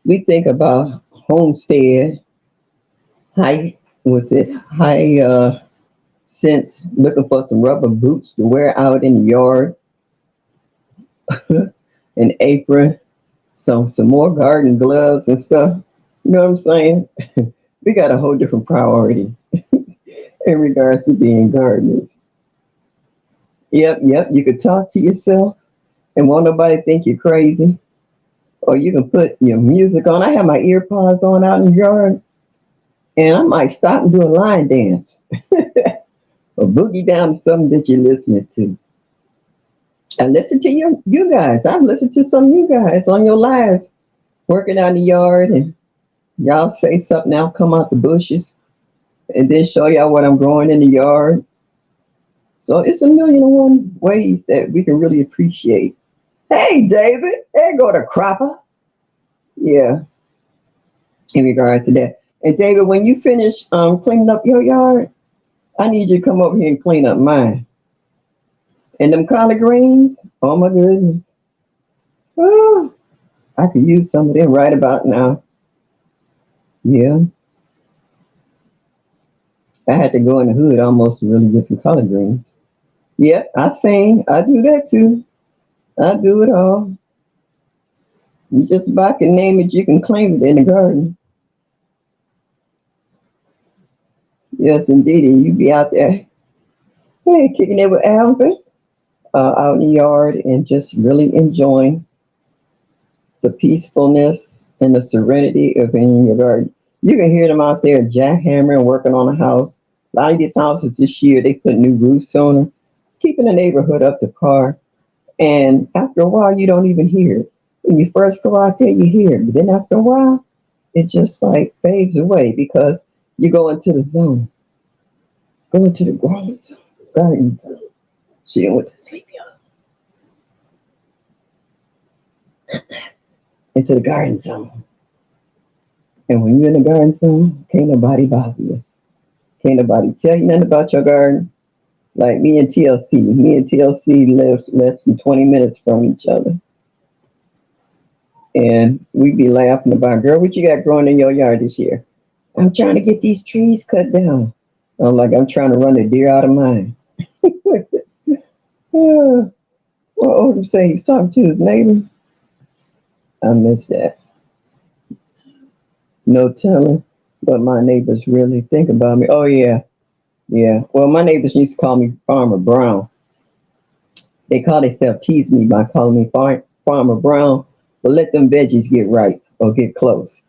We think about homestead, high was it high sense looking for some rubber boots to wear out in the yard, an apron, some more garden gloves and stuff. You know what I'm saying? We got a whole different priority in regards to being gardeners. Yep, yep. You could talk to yourself and won't nobody think you're crazy. Or you can put your music on. I have my ear pods on out in the yard, and I might stop and do a line dance or boogie down to something that you're listening to. And listen to you guys. I've listened to some of you guys on your lives working out in the yard, and y'all say something, I'll come out the bushes and then show y'all what I'm growing in the yard. So it's a million and one ways that we can really appreciate. Hey, David, there go the cropper. Yeah, in regards to that. And David, when you finish cleaning up your yard, I need you to come over here and clean up mine. And them collard greens, oh my goodness. Oh, I could use some of them right about now. Yeah, I had to go in the hood almost to really get some collard greens. Yeah, I sing. I do that too. I do it all. You just about can name it, you can claim it in the garden. Yes, indeed. And you be out there, hey, kicking it with Alvin out in the yard and just really enjoying the peacefulness and the serenity of being in your garden. You can hear them out there jackhammering, working on a house. A lot of these houses this year, they put new roofs on them, keeping the neighborhood up to par. And after a while, you don't even hear it. When you first go out there, you hear it. But then after a while, it just like fades away because you go into the zone, go into the growing zone, garden zone. She done went to sleep, y'all. Into the garden zone. And when you're in the garden zone, can't nobody bother you. Can't nobody tell you nothing about your garden. Like me and TLC. Me and TLC live less than 20 minutes from each other. And we be laughing about, girl, what you got growing in your yard this year? I'm trying to get these trees cut down. I'm like, I'm trying to run the deer out of mine. Well, Odom say he's talking to his neighbor. I miss that. No telling what my neighbors really think about me. Oh yeah, yeah. Well, my neighbors used to call me Farmer Brown. They call themselves tease me by calling me Farmer Brown, but let them veggies get right or get close.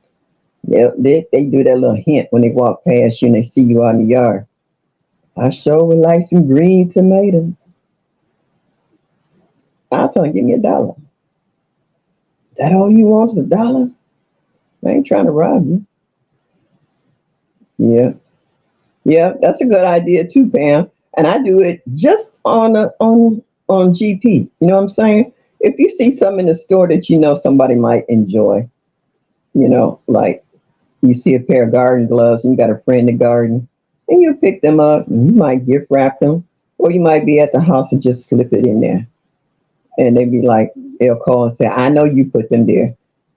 Yeah, they do that little hint when they walk past you and they see you out in the yard. I sure would like some green tomatoes. I tell them, give me $1. That all you want is $1? I ain't trying to rob you. Yeah, yeah, that's a good idea too, Pam. And I do it just on GP. You know what I'm saying? If you see something in the store that you know somebody might enjoy, like you see a pair of garden gloves and you got a friend in the garden, and you pick them up and you might gift wrap them, or you might be at the house and just slip it in there. And they be like, they'll call and say, I know you put them there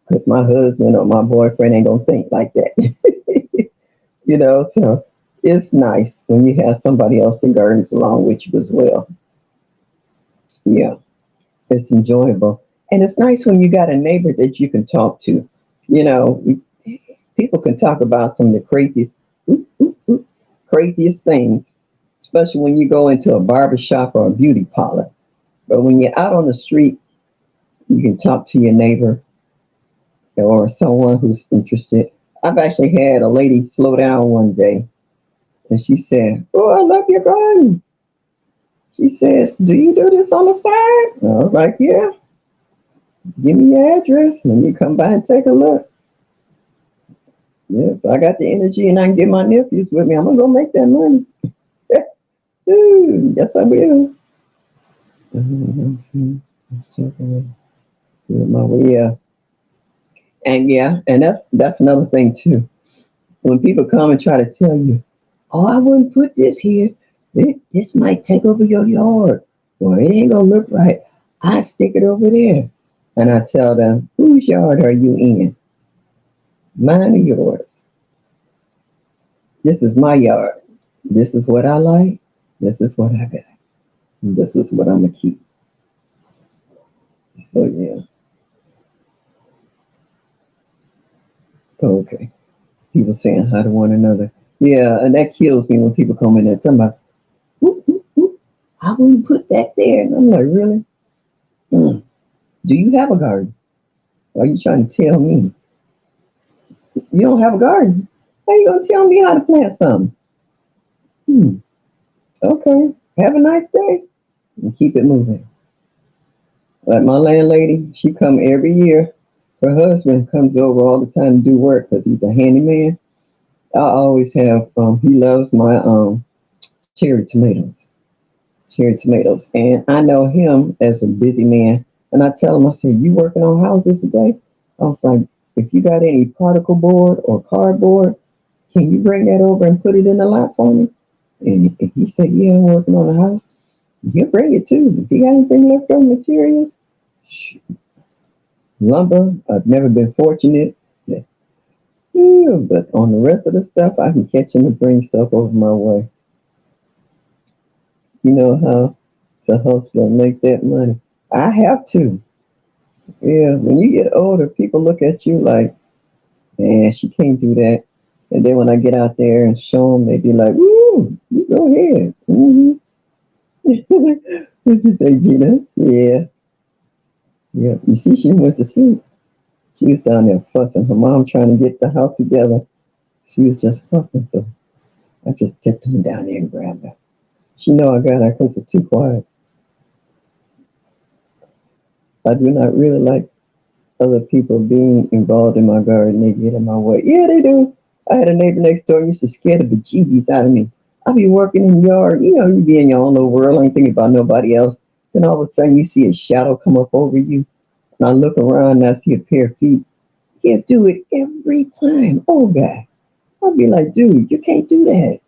because my husband or my boyfriend ain't gonna think like that. So it's nice when you have somebody else that gardens along with you as well. Yeah, it's enjoyable. And it's nice when you got a neighbor that you can talk to. You know, people can talk about some of the craziest things, especially when you go into a barber shop or a beauty parlor. But when you're out on the street, you can talk to your neighbor or someone who's interested. I've actually had a lady slow down one day and she said, oh, I love your garden. She says, do you do this on the side? And I was like, yeah, give me your address. Let me come by and take a look. Yeah, if I got the energy and I can get my nephews with me, I'm going to go make that money. Ooh, yes, I will. Yeah. And that's another thing too. When people come and try to tell you, oh, I wouldn't put this here. This might take over your yard, or it ain't gonna look right. I stick it over there, and I tell them, whose yard are you in? Mine or yours? This is my yard. This is what I like. This is what I got. And this is what I'm gonna keep. So yeah, okay. People saying hi to one another. Yeah, and that kills me when people come in there talking about, whoop, whoop, whoop. I wouldn't put that there. And I'm like, really? Mm. Do you have a garden? Are you trying to tell me you don't have a garden? How you gonna tell me how to plant something? Hmm. Okay. Have a nice day and keep it moving. Like my landlady, she come every year. Her husband comes over all the time to do work because he's a handyman. I always have. He loves my cherry tomatoes. Cherry tomatoes, and I know him as a busy man. And I tell him, I said, "You working on houses today?" I was like, "If you got any particle board or cardboard, can you bring that over and put it in the lot for me?" And if he said, yeah, I'm working on a house, he'll bring it too. If you got anything left over materials, lumber, I've never been fortunate. Yeah, but on the rest of the stuff, I can catch him and bring stuff over my way. You know how to hustle and make that money. I have to. Yeah, when you get older, people look at you like, man, she can't do that. And then when I get out there and show them, they be like, woo, you go ahead. Mm-hmm. What'd you say, Gina? Yeah, yeah. You see, she went to sleep. She was down there fussing. Her mom trying to get the house together. She was just fussing, so I just tipped him down there and grabbed her. She know I got her because it's too quiet. I do not really like other people being involved in my garden. They get in my way. Yeah, they do. I had a neighbor next door used to scare the bejeebies out of me. I be working in the yard. You know, you be in your own little world, ain't thinking about nobody else. Then all of a sudden you see a shadow come up over you. And I look around and I see a pair of feet. He'll do it every time. Oh, God. I'll be like, dude, you can't do that.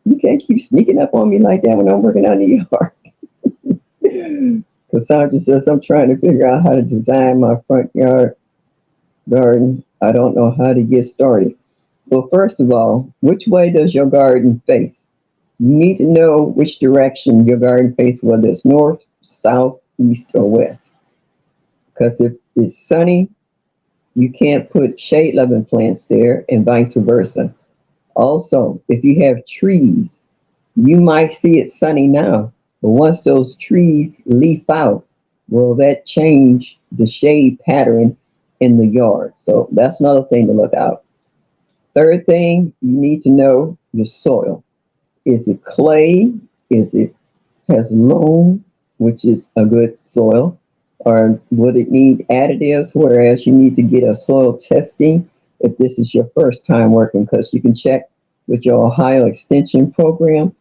You can't keep sneaking up on me like that when I'm working out in the yard. Cassandra says, I'm trying to figure out how to design my front yard garden. I don't know how to get started. Well, first of all, which way does your garden face? You need to know which direction your garden faces, whether it's north, south, east, or west. Because if it's sunny, you can't put shade loving plants there, and vice versa. Also, if you have trees, you might see it sunny now, but once those trees leaf out, will that change the shade pattern in the yard? So that's another thing to look out. Third thing, you need to know your soil. Is it clay? Is it has loam, which is a good soil? Or would it need additives? Whereas you need to get a soil testing if this is your first time working, because you can check with your Ohio Extension program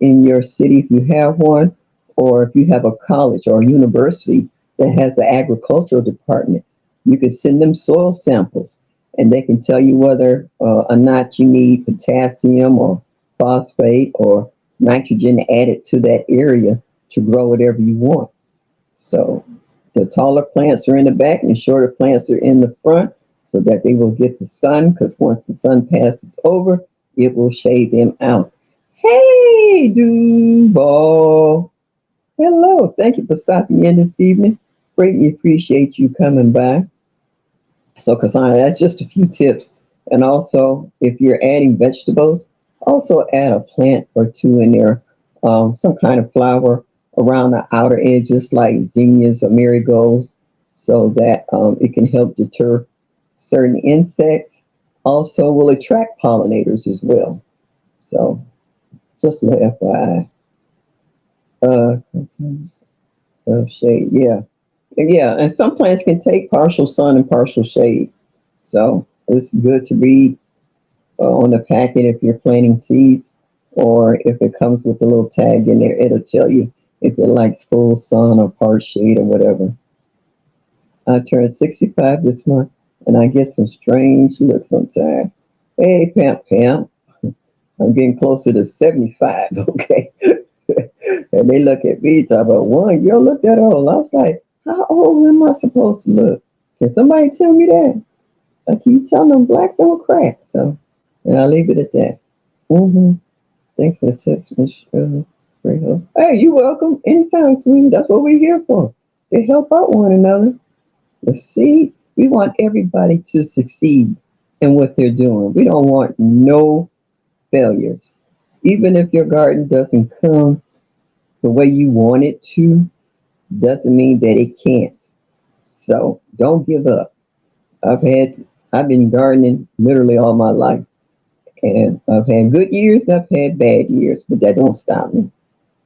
in your city if you have one, or if you have a college or a university that has an agricultural department, you can send them soil samples and they can tell you whether or not you need potassium or phosphate or nitrogen added to that area to grow whatever you want. So the taller plants are in the back and the shorter plants are in the front so that they will get the sun, because once the sun passes over, it will shade them out. Hey, Duval. Hello. Thank you for stopping in this evening. Greatly appreciate you coming by. So, Cassandra, that's just a few tips. And also, if you're adding vegetables, also add a plant or two in there, some kind of flower around the outer edges, like zinnias or marigolds, so that it can help deter certain insects. Also, will attract pollinators as well. So, just a little FYI. Concerns of shade, yeah. Yeah, and some plants can take partial sun and partial shade. So it's good to read on the packet if you're planting seeds, or if it comes with a little tag in there, it'll tell you if it likes full sun or part shade or whatever. I turned 65 this month, and I get some strange looks sometimes. Hey, Pam, Pam, I'm getting closer to 75, okay? And they look at me, talk about, one, you don't look that old. I was like, how old am I supposed to look? Can somebody tell me that? I keep telling them black don't crack. So, and I'll leave it at that. Mm-hmm. Thanks for the test, Miss Hey, you welcome. Anytime, sweetie. That's what we're here for. To help out one another. But see, we want everybody to succeed in what they're doing. We don't want no failures. Even if your garden doesn't come the way you want it to, doesn't mean that it can't. So don't give up. I've had I've been gardening literally all my life. And I've had good years and I've had bad years, but that don't stop me.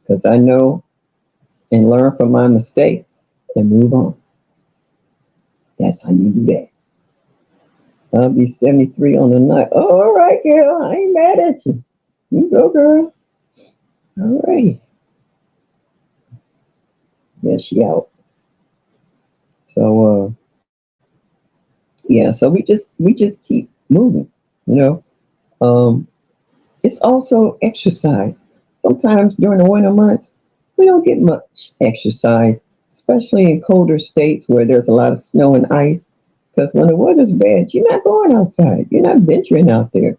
Because I know and learn from my mistakes and move on. That's how you do that. I'll be 73 on the night. Oh, all right, girl. I ain't mad at you. You go, girl. All right. Yeah, she out. So yeah, so we just keep moving, you know. Um it's also exercise. Sometimes during the winter months, we don't get much exercise, especially in colder states where there's a lot of snow and ice. Because when the weather's bad, you're not going outside. You're not venturing out there.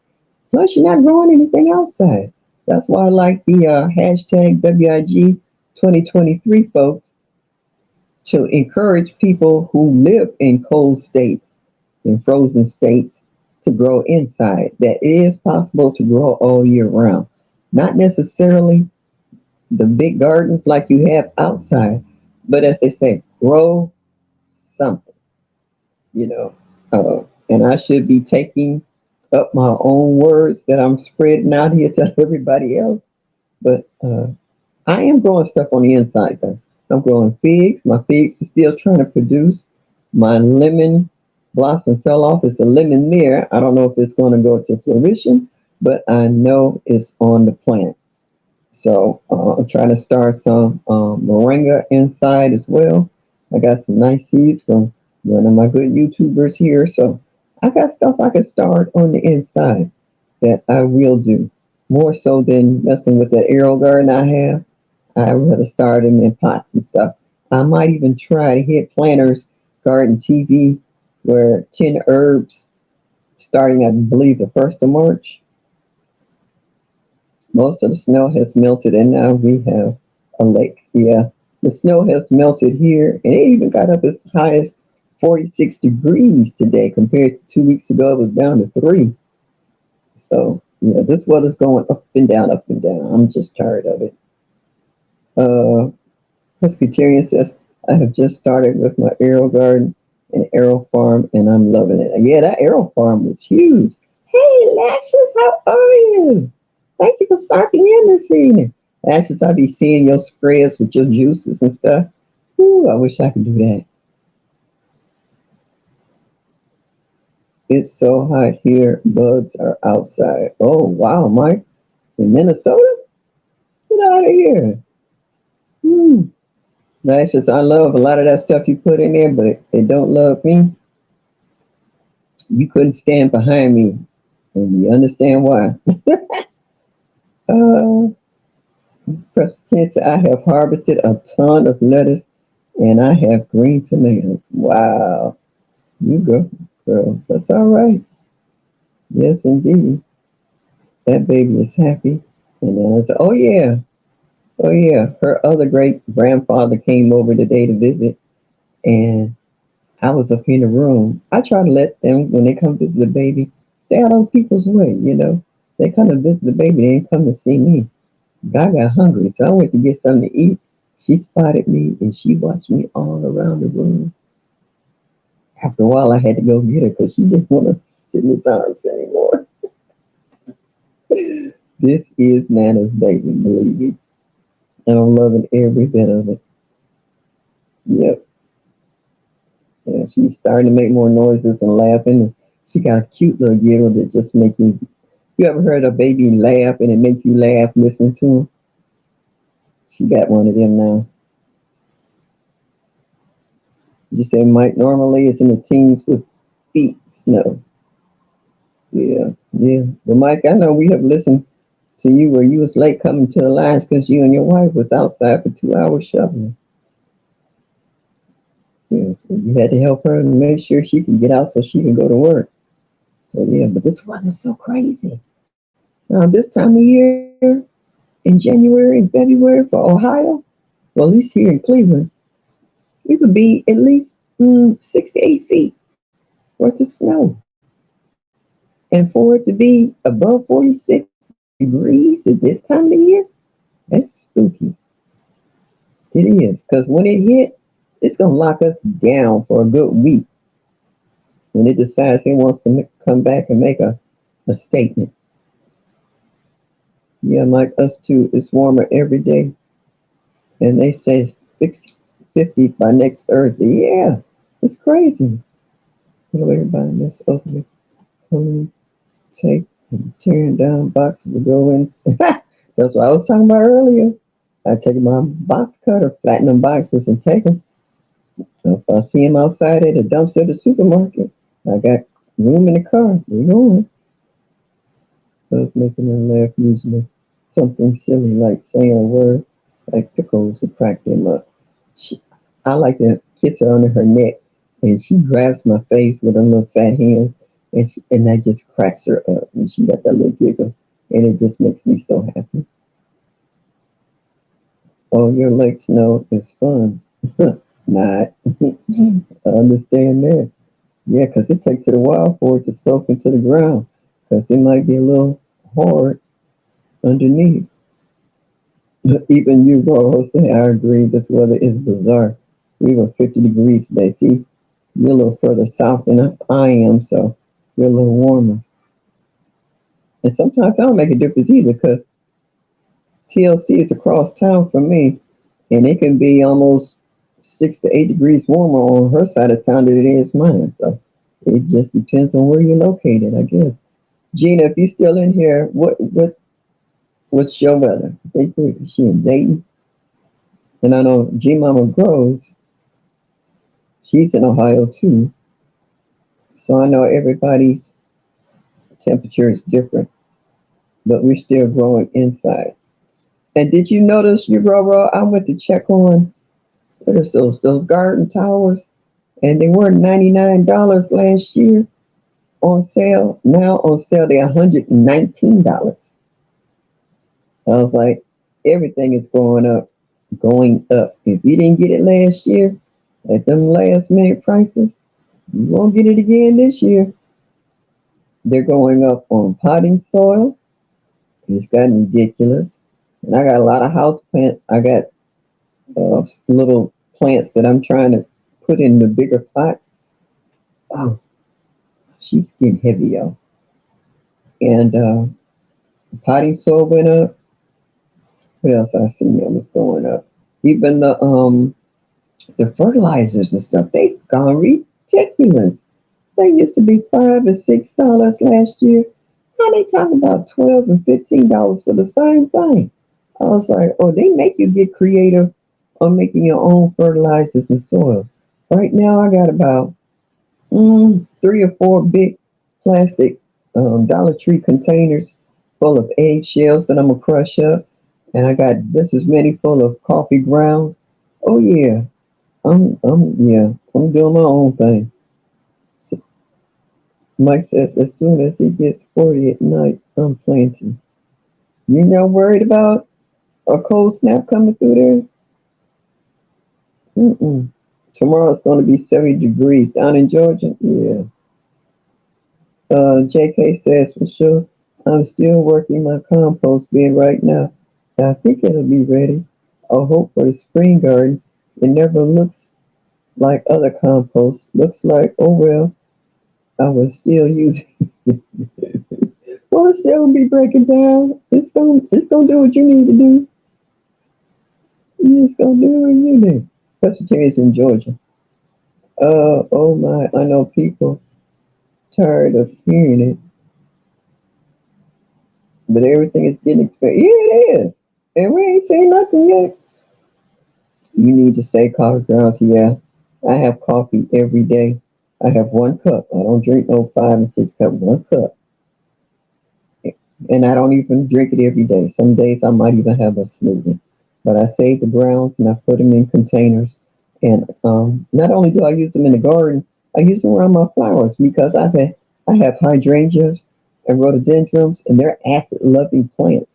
Plus, you're not growing anything outside. That's why I like the hashtag WIG 2023, folks, to encourage people who live in cold states, in frozen states, to grow inside. That it is possible to grow all year round. Not necessarily the big gardens like you have outside, but as they say, grow something, you know. And I should be taking up my own words that I'm spreading out here to everybody else. But I am growing stuff on the inside though. I'm growing figs. My figs are still trying to produce. My lemon blossom fell off. It's a lemon mirror. I don't know if it's going to go to fruition, but I know it's on the plant. So I'm trying to start some moringa inside as well. I got some nice seeds from one of my good YouTubers here. So I got stuff I can start on the inside that I will do. More so than messing with that arrow garden I have. I rather start them in pots and stuff. I might even try to hit Planters Garden TV where 10 herbs starting I believe the 1st of March. Most of the snow has melted and now we have a lake. Yeah, the snow has melted here and it even got up as high as 46 degrees today compared to 2 weeks ago. It was down to 3. So, yeah, this weather's going up and down, up and down. I'm just tired of it. Uh, Presbyterian says, I have just started with my arrow garden and arrow farm and I'm loving it. Yeah, that arrow farm was huge. Hey, Lashes, how are you? Thank you for stopping in this evening. Lashes, I be seeing your spreads with your juices and stuff. Ooh, I wish I could do that. It's so hot here, bugs are outside. Oh, wow, Mike. In Minnesota? Get out of here. Hmm. Lashes, I love a lot of that stuff you put in there, but they don't love me. You couldn't stand behind me, and you understand why. Uh, President, I have harvested a ton of lettuce, and I have green tomatoes. Wow, you go, girl. That's all right. Yes, indeed. That baby is happy. And then I said, oh yeah, oh yeah. Her other great grandfather came over today to visit, and I was up in the room. I try to let them, when they come visit the baby, stay out of people's way. They come to visit the baby, they ain't come to see me. I got hungry, so I went to get something to eat. She spotted me and she watched me all around the room. After a while, I had to go get her because she didn't want to sit in his arms anymore. This is Nana's baby, believe me. And I'm loving every bit of it. Yep. Yeah, she's starting to make more noises and laughing. She got a cute little giggle that just makes me. You ever heard a baby laugh and it makes you laugh listening to him? She got one of them now. You say Mike normally is in the teens with feet snow. Yeah, yeah. But Mike, I know we have listened to you where you was late coming to the lines because you and your wife was outside for 2 hours shoveling. Yeah, so you had to help her and make sure she could get out so she can go to work. So yeah, but this weather is so crazy. Now this time of year in January and February for Ohio, well at least here in Cleveland, we would be at least 6 to 8 feet worth of snow. And for it to be above 46 degrees at this time of year, that's spooky. It is. Because when it hit, it's going to lock us down for a good week when it decides it wants to come back and make a statement. Yeah, like us too, it's warmer every day. And they say 50 by next Thursday. Yeah, it's crazy. Everybody that's openly pulling tape and tearing down boxes to go in. That's what I was talking about earlier. I take my box cutter, flatten them boxes, and take them. If I see them outside at a dumpster at the supermarket, I got room in the car. We're going. So it's making them laugh usually. Something silly like saying a word like pickles would crack them up. She, I like to kiss her under her neck, and she grabs my face with her little fat hand, and that just cracks her up. And she got that little giggle, and it just makes me so happy. Oh, your lake snow is fun. Not. I understand that. Yeah, because it takes it a while for it to soak into the ground, because it might be a little hard underneath. Even you, bro, Jose, I agree. This weather is bizarre. We were 50 degrees today. See, you're a little further south than I am, so you're a little warmer. And sometimes I don't make a difference either because TLC is across town from me, and it can be almost 6 to 8 degrees warmer on her side of town than it is mine. So it just depends on where you're located, I guess. Gina, if you're still in here, what's your weather? They think she in Dayton, and I know G Mama Groves. She's in Ohio too, so I know everybody's temperature is different, but we're still growing inside. And did you notice, you Roro, I went to check on what is those garden towers, and they were $99 last year on sale. Now on sale they're $119. I was like, everything is going up, going up. If you didn't get it last year at them last minute prices, you won't get it again this year. They're going up on potting soil. It's gotten ridiculous. And I got a lot of house plants. I got little plants that I'm trying to put in the bigger pots. Oh, she's getting heavy, y'all. And potting soil went up. What else I seen that was going up? Even the fertilizers and stuff, they've gone ridiculous. They used to be $5 or $6 last year. Now they talk about $12 and $15 for the same thing. I was like, oh, they make you get creative on making your own fertilizers and soils. Right now, I got about 3 or 4 big plastic Dollar Tree containers full of eggshells that I'm gonna crush up, and I got just as many full of coffee grounds. Oh yeah, I'm doing my own thing. So Mike says as soon as he gets 40 at night, I'm planting. You not worried about a cold snap coming through there? Mm-mm. Tomorrow it's going to be 70 degrees down in Georgia. Yeah. JK says for sure. I'm still working my compost bin right now. I think it'll be ready. I hope for the spring garden. It never looks like other compost. Looks like, oh well, I was still using. Well, it's still gonna be breaking down. It's gonna do what you need to do. You just gonna do what you do. Presbyterians in Georgia. Oh my, I know people tired of hearing it, but everything is getting expensive. Yeah, it is. And we ain't saying nothing yet. You need to say coffee grounds. Yeah, I have coffee every day. I have 1 cup. I don't drink no 5 and 6 cup. 1 cup, and I don't even drink it every day. Some days I might even have a smoothie. But I save the grounds and I put them in containers. And not only do I use them in the garden, I use them around my flowers because I have hydrangeas and rhododendrons, and they're acid-loving plants.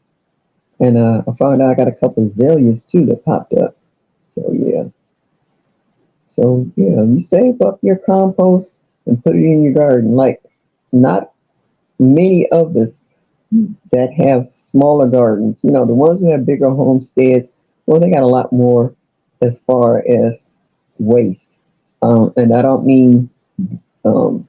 And I found out I got a couple of azaleas too that popped up. So yeah, you save up your compost and put it in your garden. Like not many of us that have smaller gardens. The ones who have bigger homesteads, well, they got a lot more as far as waste. And I don't mean, um,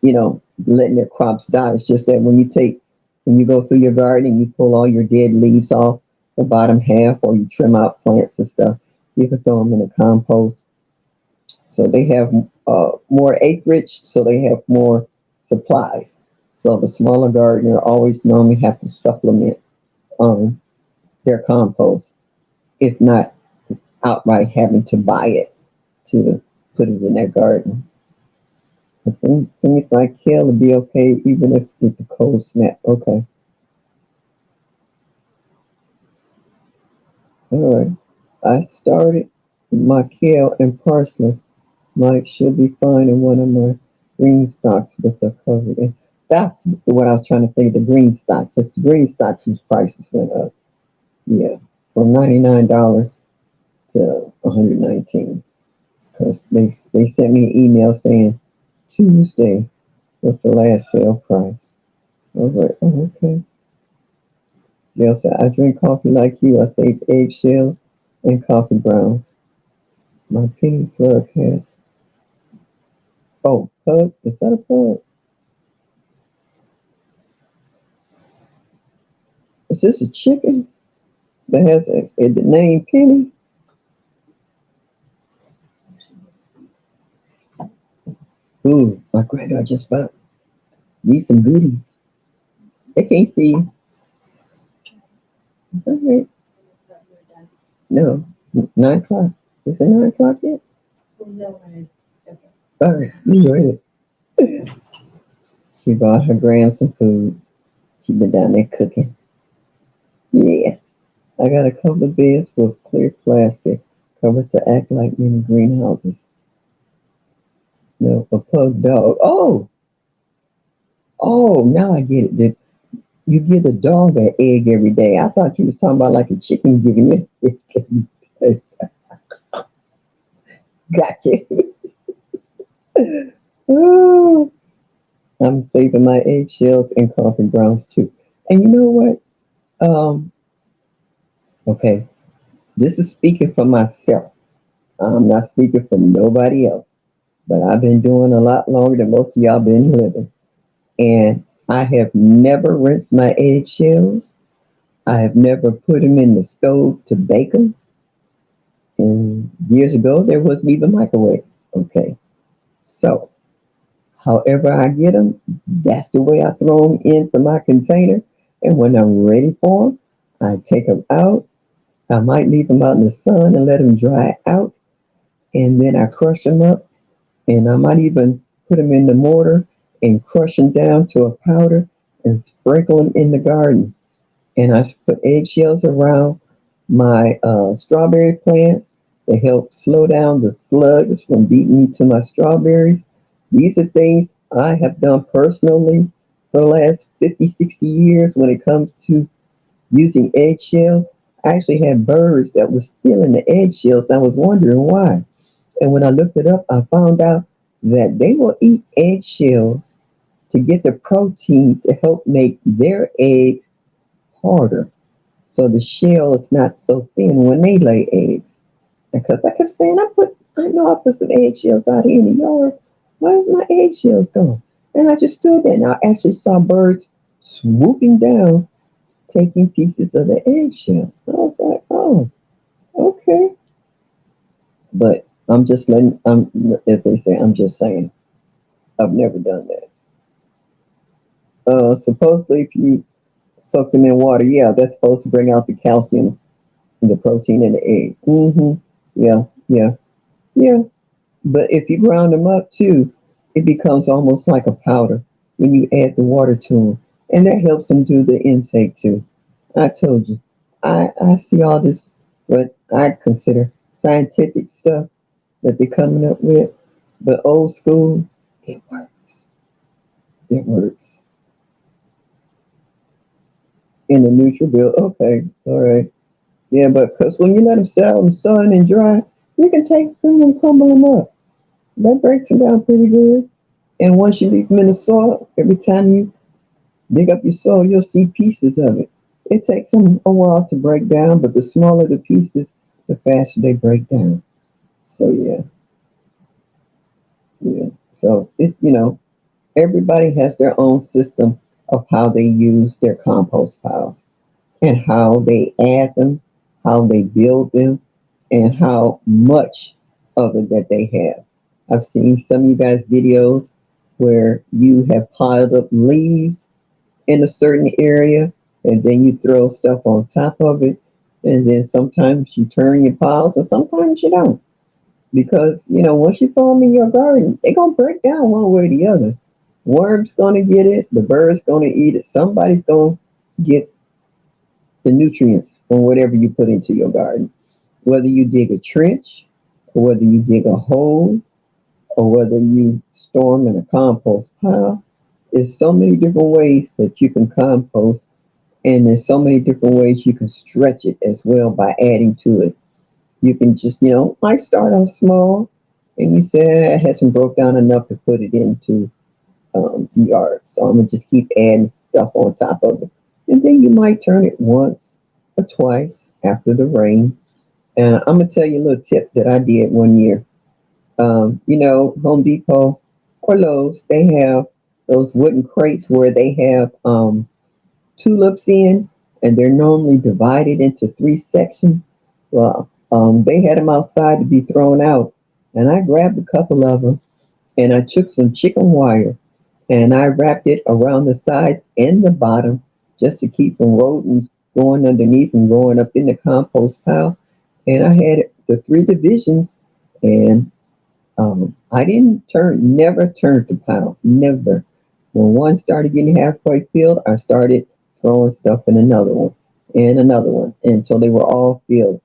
letting their crops die. It's just that when you go through your garden and you pull all your dead leaves off the bottom half, or you trim out plants and stuff, you can throw them in the compost. So they have more acreage, so they have more supplies. So the smaller gardener always normally have to supplement um, their compost, if not outright having to buy it to put it in their garden. I think things like kale will be okay even if with the cold snap. Okay, all right. I started my kale and parsley. Mike should be fine in one of my green stocks with the covered. And that's what I was trying to think. The green stocks. It's the green stocks whose prices went up. Yeah, from $99 to 119. Because they sent me an email saying Tuesday was the last sale price. I was like, oh, okay. Gail said, I drink coffee like you. I save eggshells and coffee grounds. My penny plug has. Oh, pug? Is that a pug? Is this a chicken that has the name Penny? Ooh, my granddaughter just bought me some goodies. They can't see you. Okay. No, 9 o'clock. Is it 9 o'clock yet? All right, you ready? She bought her grand some food. She been down there cooking. Yeah. I got a couple of beds with clear plastic covers to act like mini greenhouses. No, a pug dog. Oh, now I get it. You give the dog an egg every day. I thought you was talking about like a chicken giving you an egg every day. Gotcha. Oh, I'm saving my eggshells and coffee grounds too. And you know what? Um, okay, this is speaking for myself. I'm not speaking for nobody else. But I've been doing a lot longer than most of y'all been living. And I have never rinsed my eggshells. I have never put them in the stove to bake them. And years ago, there wasn't even microwaves. Okay. So, however I get them, that's the way I throw them into my container. And when I'm ready for them, I take them out. I might leave them out in the sun and let them dry out. And then I crush them up. And I might even put them in the mortar and crush them down to a powder and sprinkle them in the garden. And I put eggshells around my strawberry plants to help slow down the slugs from beating me to my strawberries. These are things I have done personally for the last 50, 60 years when it comes to using eggshells. I actually had birds that were stealing the eggshells, and I was wondering why. And when I looked it up, I found out that they will eat eggshells to get the protein to help make their eggs harder. So the shell is not so thin when they lay eggs. Because I kept saying, I know I put some eggshells out here in the yard. Where's my eggshells going? And I just stood there and I actually saw birds swooping down, taking pieces of the eggshells. I was like, oh, okay. But as they say, I'm just saying, I've never done that. Supposedly, if you soak them in water, yeah, that's supposed to bring out the calcium and the protein in the egg. Yeah, yeah, yeah. But if you ground them up too, it becomes almost like a powder when you add the water to them, and that helps them do the intake too. I told you, I see all this what I consider scientific stuff that they're coming up with, but old school, it works. It works in the Nutribullet. Okay, all right. Yeah, but because when you let them sit out in the sun and dry, you can take them and crumble them up. That breaks them down pretty good. And once you leave them in the soil, every time you dig up your soil, you'll see pieces of it. It takes them a while to break down, but the smaller the pieces, the faster they break down. So yeah, yeah. So everybody has their own system of how they use their compost piles and how they add them, how they build them, and how much of it that they have. I've seen some of you guys' videos where you have piled up leaves in a certain area and then you throw stuff on top of it. And then sometimes you turn your piles and sometimes you don't. Because, once you throw them in your garden, they're going to break down one way or the other. Worms going to get it, the birds going to eat it, somebody's going to get the nutrients from whatever you put into your garden. Whether you dig a trench, or whether you dig a hole, or whether you store them in a compost pile, there's so many different ways that you can compost, and there's so many different ways you can stretch it as well by adding to it. You can just, might start off small, and you say, it hasn't broke down enough to put it into the yard, so I'm gonna just keep adding stuff on top of it, and then you might turn it once or twice after the rain. And I'm gonna tell you a little tip that I did one year. Home Depot or Lowe's, they have those wooden crates where they have tulips in, and they're normally divided into three sections. Well, they had them outside to be thrown out, and I grabbed a couple of them and I took some chicken wire and I wrapped it around the sides and the bottom just to keep from rodents going underneath and going up in the compost pile. And I had the three divisions, and I didn't never turned the pile, never. When one started getting halfway filled, I started throwing stuff in another one until they were all filled.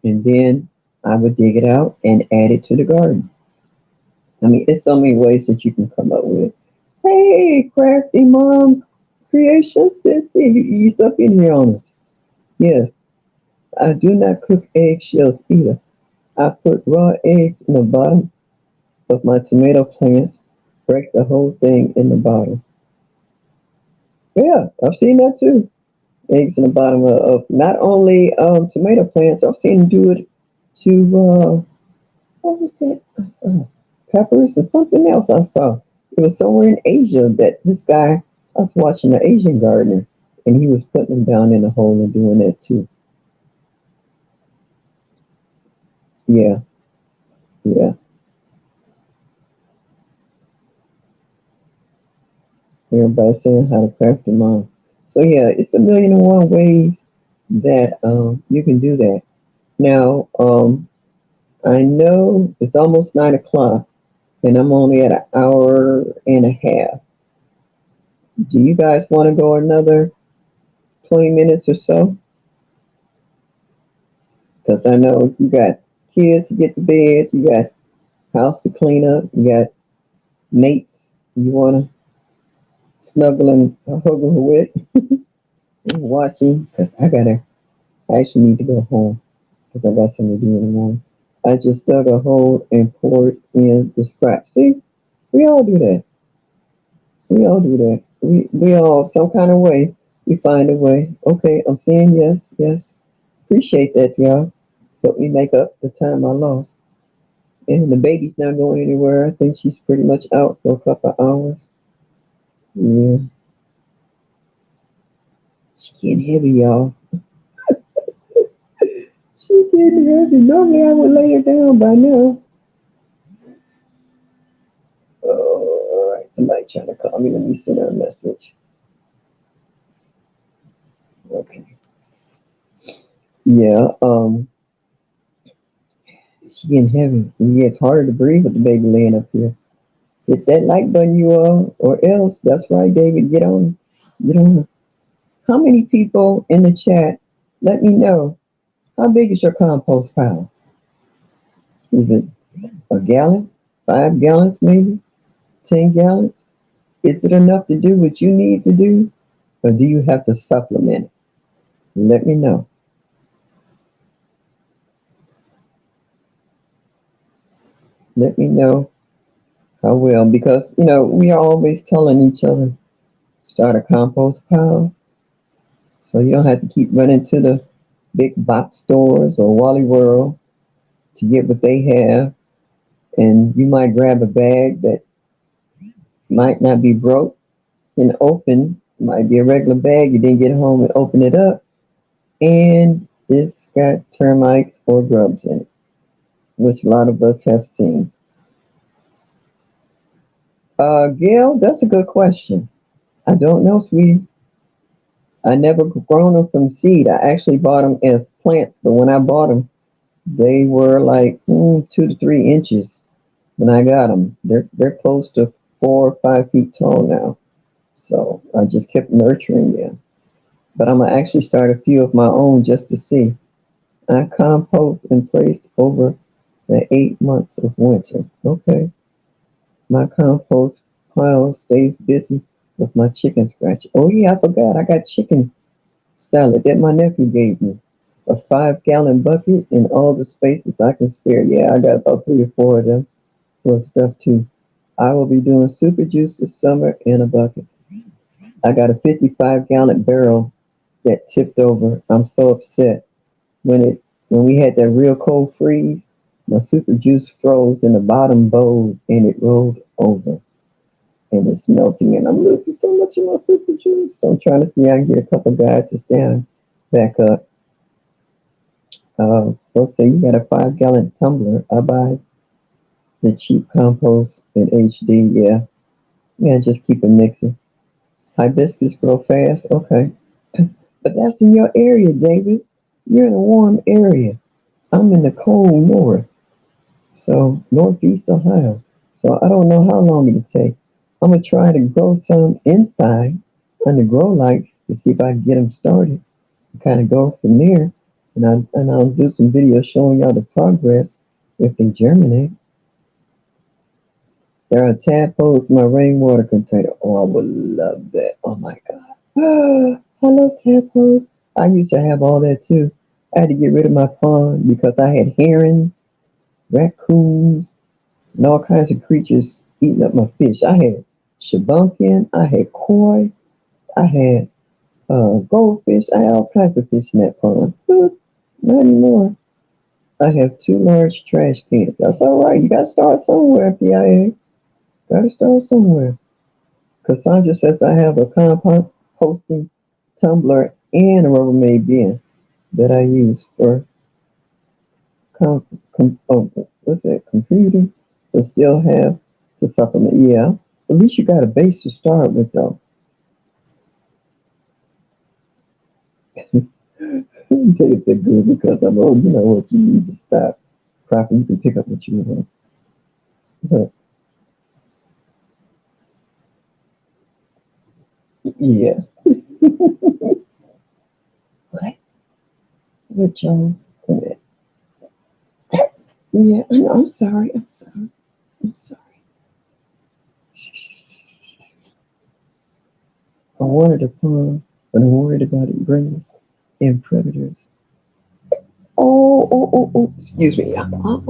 And then I would dig it out and add it to the garden. I mean, it's so many ways that you can come up with. Hey, crafty mom creations, let's see, you ease up in here on us. Yes, I do not cook eggshells either. I put raw eggs in the bottom of my tomato plants, break the whole thing in the bottom. Yeah, I've seen that too. Eggs in the bottom of not only tomato plants, I've seen them do it to, what was it? I saw peppers and something else I saw. It was somewhere in Asia that this guy, I was watching an Asian gardener, and he was putting them down in a hole and doing that too. Yeah, yeah. Everybody saying how to craft your mom. So yeah, it's a million and one ways that you can do that. Now, I know it's almost 9 o'clock, and I'm only at an hour and a half. Do you guys want to go another 20 minutes or so? Because I know you got kids to get to bed, you got house to clean up, you got mates you want to snuggle and huggle with and watching. Because I actually need to go home because I got something to do in the morning. I just dug a hole and poured in the scraps. See, we all do that. We all do that. We all, some kind of way, we find a way. Okay, I'm saying yes, yes. Appreciate that, y'all. Help me make up the time I lost. And the baby's not going anywhere. I think she's pretty much out for a couple of hours. Yeah, she getting heavy, y'all. She getting heavy. Normally I would lay her down by now. Oh, all right. Somebody trying to call me. Let me send her a message. Okay. Yeah. She getting heavy. Yeah, it's harder to breathe with the baby laying up here. Hit that like button, you all, or else. That's right, David. Get on. Get on. How many people in the chat? Let me know. How big is your compost pile? Is it a gallon? 5 gallons, maybe? 10 gallons? Is it enough to do what you need to do, or do you have to supplement it? Let me know. Let me know how well, because we are always telling each other start a compost pile, so you don't have to keep running to the big box stores or Wally World to get what they have, and you might grab a bag that might not be broke and open. Might be a regular bag. You didn't get home and open it up, and it's got termites or grubs in it, which a lot of us have seen. Gail, that's a good question. I don't know, sweetie. I never grown them from seed. I actually bought them as plants, but when I bought them, they were like 2 to 3 inches when I got them. They're close to 4 or 5 feet tall now. So I just kept nurturing them. But I'm gonna actually start a few of my own just to see. I compost in place over the 8 months of winter. Okay. My compost pile stays busy with my chicken scratch. Oh yeah, I forgot. I got chicken salad that my nephew gave me. A 5 gallon bucket in all the spaces I can spare. Yeah, I got about 3 or 4 of them for stuff too. I will be doing super juice this summer in a bucket. I got a 55-gallon barrel that tipped over. I'm so upset. When we had that real cold freeze, my super juice froze in the bottom bowl and it rolled over and it's melting and I'm losing so much of my super juice. So I'm trying to see if I can get a couple guys to stand back up. Folks say you got a 5 gallon tumbler. I buy The cheap compost in HD, yeah. Yeah, just keep it mixing. Hibiscus grow fast, okay. But that's in your area, David. You're in a warm area. I'm in the cold north, so northeast Ohio. So I don't know how long it'll take. I'm gonna try to grow some inside under grow lights to see if I can get them started. Kind of go from there, and I'll do some videos showing y'all the progress if they germinate. There are tadpoles in my rainwater container. Oh, I would love that. Oh my god. I love tadpoles. I used to have all that too. I had to get rid of my pond because I had herons, raccoons, and all kinds of creatures eating up my fish. I had shabunkin, I had koi, I had goldfish. I had all kinds of fish in that pond. Not anymore. I have two large trash cans. That's all right. You got to start somewhere, PIA. Got to start somewhere. Cassandra says I have a composting tumbler and a Rubbermaid bin that I use for what's that, computing, but still have to supplement. Yeah, at least you got a base to start with, though. You take it that good because I'm old. You know what? You need to stop cropping. You can pick up what you want. But yeah, what? What, Jones? Yeah, I know. I'm sorry. I'm sorry. I'm sorry. I wanted a pond, but I'm worried about it bringing in predators. Oh. Excuse me. Oh.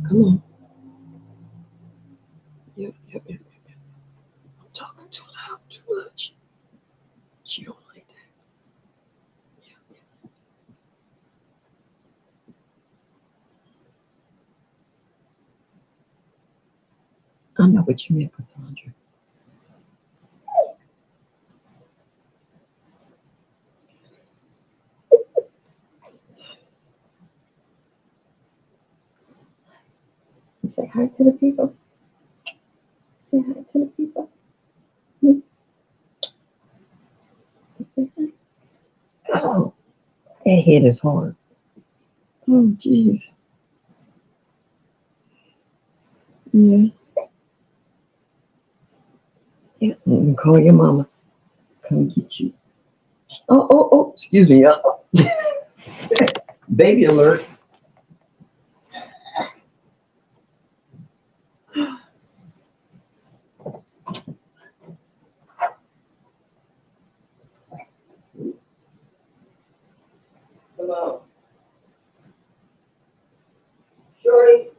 Come on. Yep. I'm talking too loud, too much. She don't like that. Yep. I know what you meant, Cassandra. You say hi to the people. Say hi to the people. Hmm, say hi. Oh, that hit is hard. Oh, jeez. Yeah. Yeah. Call your mama. Come get you. Oh. Excuse me. Baby alert. Come on. Shorty.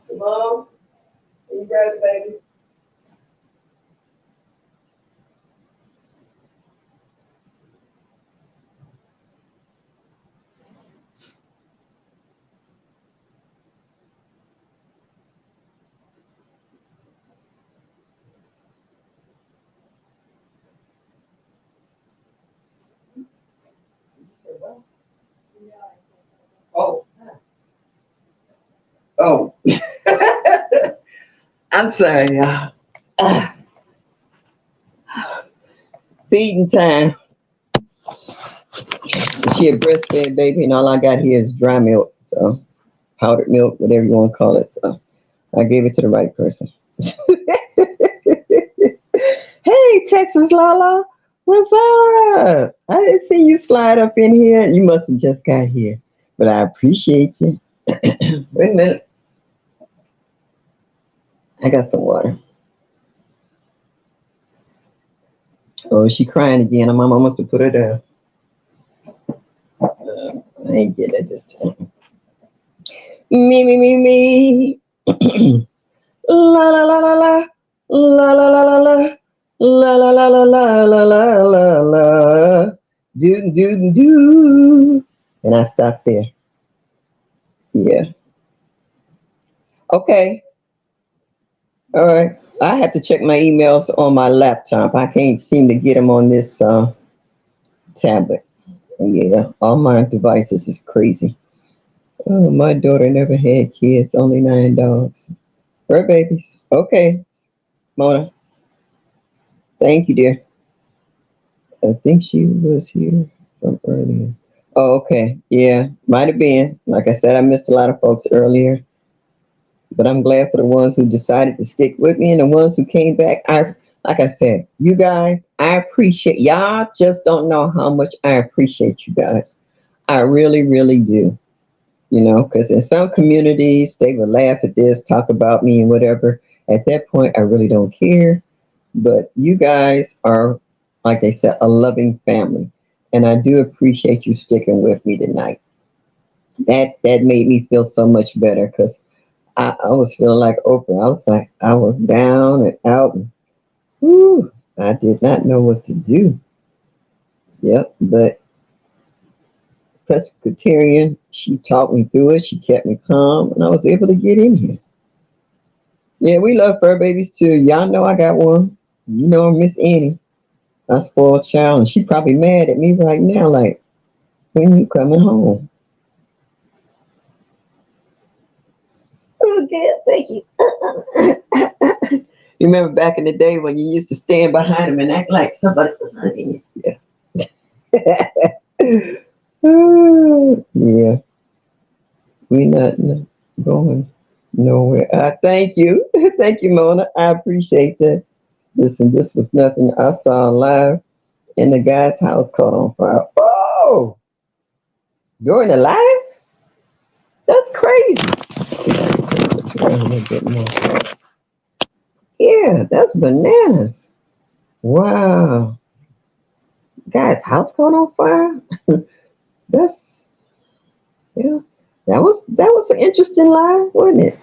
Come on. You got it, baby. Oh. Oh. I'm sorry, y'all. Ah, feeding time. She a breastfed baby, and all I got here is dry milk. So powdered milk, whatever you want to call it. So I gave it to the right person. Hey, Texas Lala, what's up? I didn't see you slide up in here. You must have just got here, but I appreciate you. Wait a minute, I got some water. Oh, she crying again. My mama must have put her down. I ain't get it this time. Me. La la la la la. La la la la la. La la la la la la la la la. Do. And I stopped there. Yeah. Okay. All right. I have to check my emails on my laptop. I can't seem to get them on this. tablet. Yeah, all my devices is crazy. Oh, my daughter never had kids, only 9 dogs. Her babies. Okay, Mona. Thank you, dear. I think she was here from earlier. Oh, okay. Yeah, might have been. Like I said, I missed a lot of folks earlier, but I'm glad for the ones who decided to stick with me and the ones who came back. Like I said, you guys, I appreciate y'all. Just don't know how much I appreciate you guys. I really, really do. Because in some communities they would laugh at this, talk about me, and whatever. At that point, I really don't care. But you guys are, like they said, a loving family, and I do appreciate you sticking with me tonight. That made me feel so much better because I was feeling like Oprah. I was like I was down and out, and whew, I did not know what to do. Yep, but Presbyterian, she talked me through it. She kept me calm, and I was able to get in here. Yeah, we love fur babies too. Y'all know I got one. You know Miss Annie. I spoiled child, and she probably mad at me right now. Like, when you coming home? Okay, thank you. You remember back in the day when you used to stand behind him and act like somebody was hunting you? Yeah. Yeah, we not going nowhere. Thank you. Thank you, Mona. I appreciate that. Listen, this was nothing I saw live in the guy's house caught on fire. Oh, during the live? That's crazy. Let's see if I can turn this around a little bit more. Yeah, that's bananas. Wow. Guy's house caught on fire? That's yeah. That was an interesting live, wasn't it?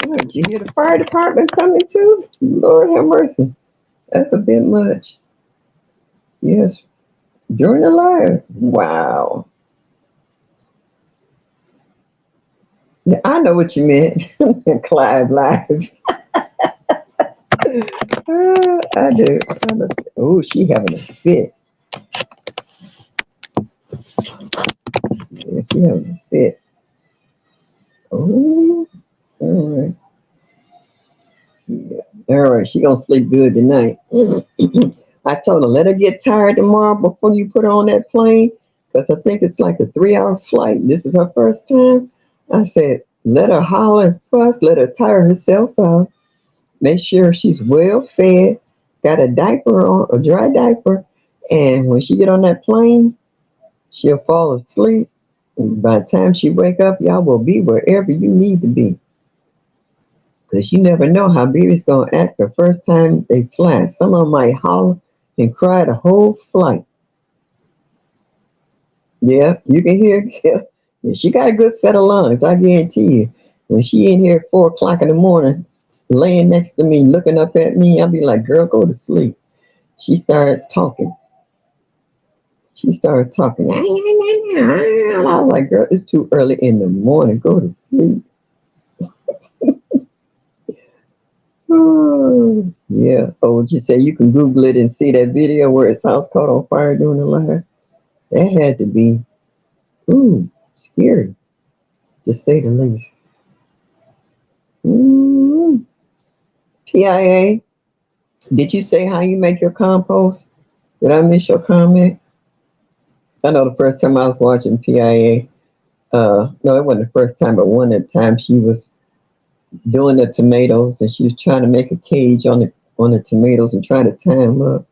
Oh, did you hear the fire department coming too? Lord have mercy. That's a bit much. Yes. During the live. Wow. Yeah, I know what you meant. Clive live. I do. Oh, she having a fit. Yeah, she having a fit. Oh, all right. Yeah. All right. She gonna sleep good tonight. I told her let her get tired tomorrow before you put her on that plane, because I think it's like a 3 hour flight. This is her first time. I said let her holler and fuss, let her tire herself out. Make sure she's well fed, got a diaper on, a dry diaper, and when she get on that plane, she'll fall asleep. And by the time she wake up, y'all will be wherever you need to be. Because you never know how baby's going to act the first time they fly. Some of them might holler and cry the whole flight. Yeah, you can hear. Yeah, she got a good set of lungs, I guarantee you. When she in here at 4 o'clock in the morning, laying next to me, looking up at me, I'll be like, girl, go to sleep. She started talking. She started talking. I was like, girl, it's too early in the morning. Go to sleep. Oh, yeah. Oh, would you say you can Google it and see that video where his house caught on fire during the live? That had to be, scary, to say the least. Mm, PIA, did you say how you make your compost? Did I miss your comment? I know the first time I was watching PIA, no, it wasn't the first time, but one of the times she was doing the tomatoes and she was trying to make a cage on the tomatoes and trying to tie them up.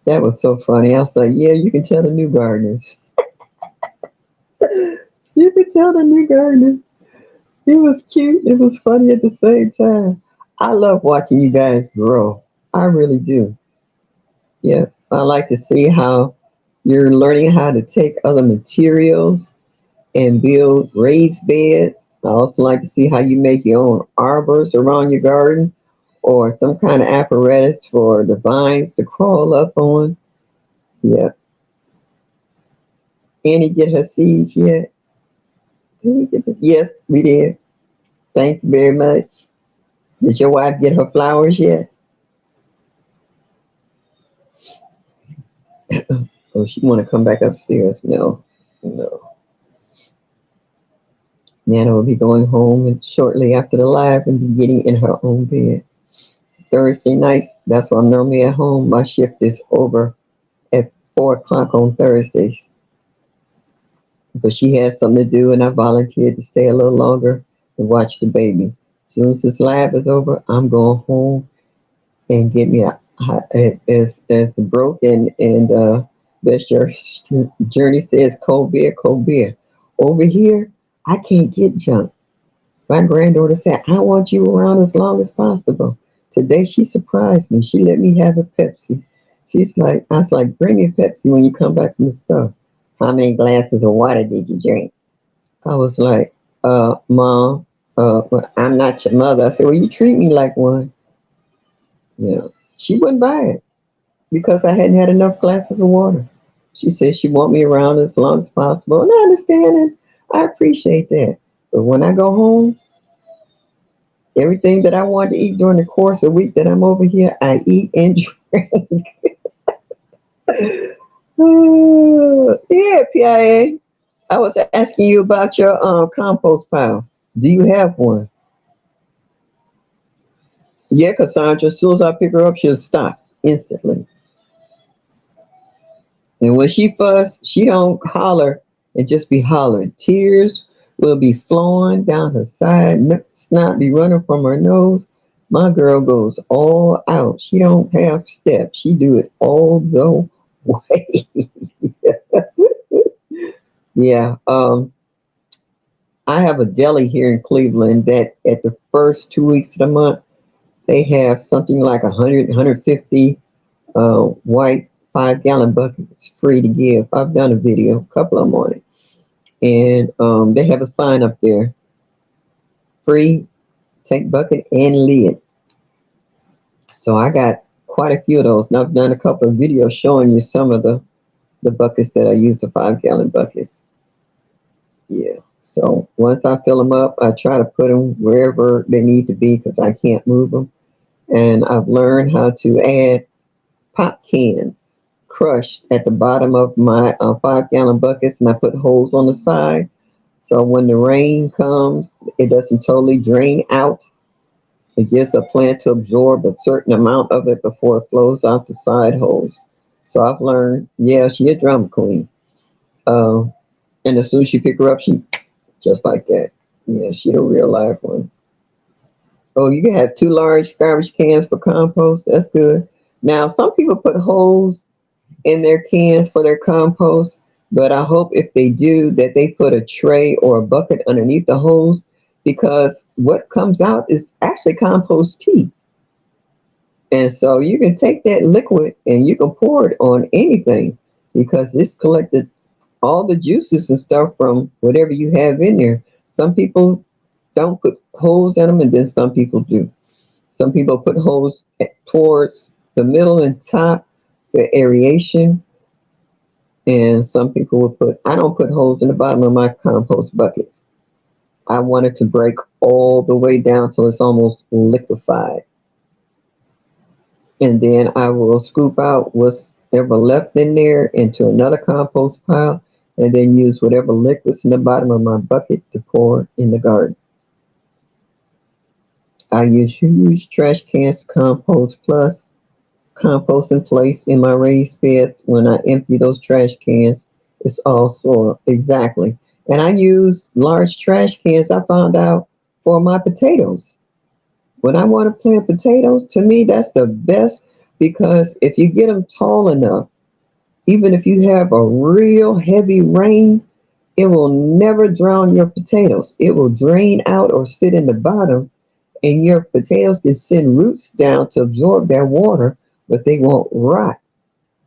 That was so funny. I was like, yeah, you can tell the new gardeners. You can tell the new gardeners. It was cute. It was funny at the same time. I love watching you guys grow. I really do. Yeah, I like to see how you're learning how to take other materials and build raised beds. I also like to see how you make your own arbors around your gardens or some kind of apparatus for the vines to crawl up on. Yeah. Annie get her seeds yet? Did we get this? Yes, we did. Thank you very much. Did your wife get her flowers yet? Oh, she want to come back upstairs. No, no. Nana will be going home and shortly after the live and be getting in her own bed. Thursday nights, that's why I'm normally at home. My shift is over at 4 o'clock on Thursdays. But she has something to do, and I volunteered to stay a little longer and watch the baby. As soon as this lab is over, I'm going home and get me as broken and best your journey says cold beer, cold beer. Over here, I can't get junk. My granddaughter said, I want you around as long as possible. Today she surprised me. She let me have a Pepsi. I was like, bring me Pepsi when you come back from the store. How many glasses of water did you drink? I was like, Mom, well, I'm not your mother. I said, well, you treat me like one. Yeah. She wouldn't buy it because I hadn't had enough glasses of water. She said she want me around as long as possible. And I understand it. I appreciate that. But when I go home, everything that I want to eat during the course of the week that I'm over here, I eat and drink. Yeah, PIA. I was asking you about your compost pile. Do you have one? Yeah, Cassandra. As soon as I pick her up, she'll stop instantly. And when she fuss, she don't holler and just be hollering. Tears will be flowing down her side. Snot be running from her nose. My girl goes all out. She don't half step. She do it all the way. Yeah. I have a deli here in Cleveland that at the first 2 weeks of the month they have something like 100, 150 white 5 gallon buckets free to give. I've done a video, a couple of them on it. And they have a sign up there free tank bucket and lid. So I got quite a few of those. And I've done a couple of videos showing you some of the buckets that I use, the 5 gallon buckets. Yeah. So once I fill them up, I try to put them wherever they need to be because I can't move them. And I've learned how to add pop cans crushed at the bottom of my 5 gallon buckets, and I put holes on the side. So when the rain comes, it doesn't totally drain out. It gives a plant to absorb a certain amount of it before it flows out the side holes. So I've learned, yeah, she a drama queen. Uh, and as soon as you pick her up, she just like that. Yeah, she a real live one. Oh, you can have 2 large garbage cans for compost. That's good. Now, some people put holes in their cans for their compost, but I hope if they do that they put a tray or a bucket underneath the holes because what comes out is actually compost tea. And so you can take that liquid and you can pour it on anything because it's collected all the juices and stuff from whatever you have in there. Some people don't put holes in them and then some people do. Some people put holes towards the middle and top for aeration. And some people will I don't put holes in the bottom of my compost buckets. I want it to break all the way down till it's almost liquefied. And then I will scoop out what's ever left in there into another compost pile and then use whatever liquids in the bottom of my bucket to pour in the garden. I use huge trash cans to compost plus compost in place in my raised beds. When I empty those trash cans, it's all soil. Exactly. And I use large trash cans, I found out, for my potatoes. When I want to plant potatoes, to me, that's the best because if you get them tall enough, even if you have a real heavy rain, it will never drown your potatoes. It will drain out or sit in the bottom, and your potatoes can send roots down to absorb that water, but they won't rot.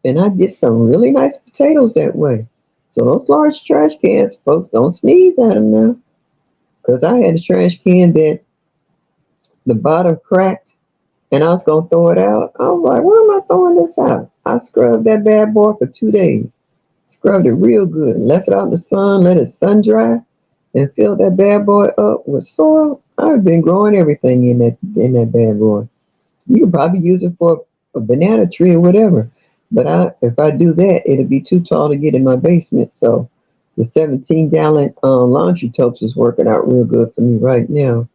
And I get some really nice potatoes that way. So those large trash cans, folks, don't sneeze at them now. Because I had a trash can that the bottom cracked and I was going to throw it out. I was like, why am I throwing this out? I scrubbed that bad boy for 2 days. Scrubbed it real good. Left it out in the sun, let it sun dry, and filled that bad boy up with soil. I've been growing everything in that bad boy. You can probably use it for a banana tree or whatever. But if I do that, it'll be too tall to get in my basement. So the 17-gallon laundry totes is working out real good for me right now.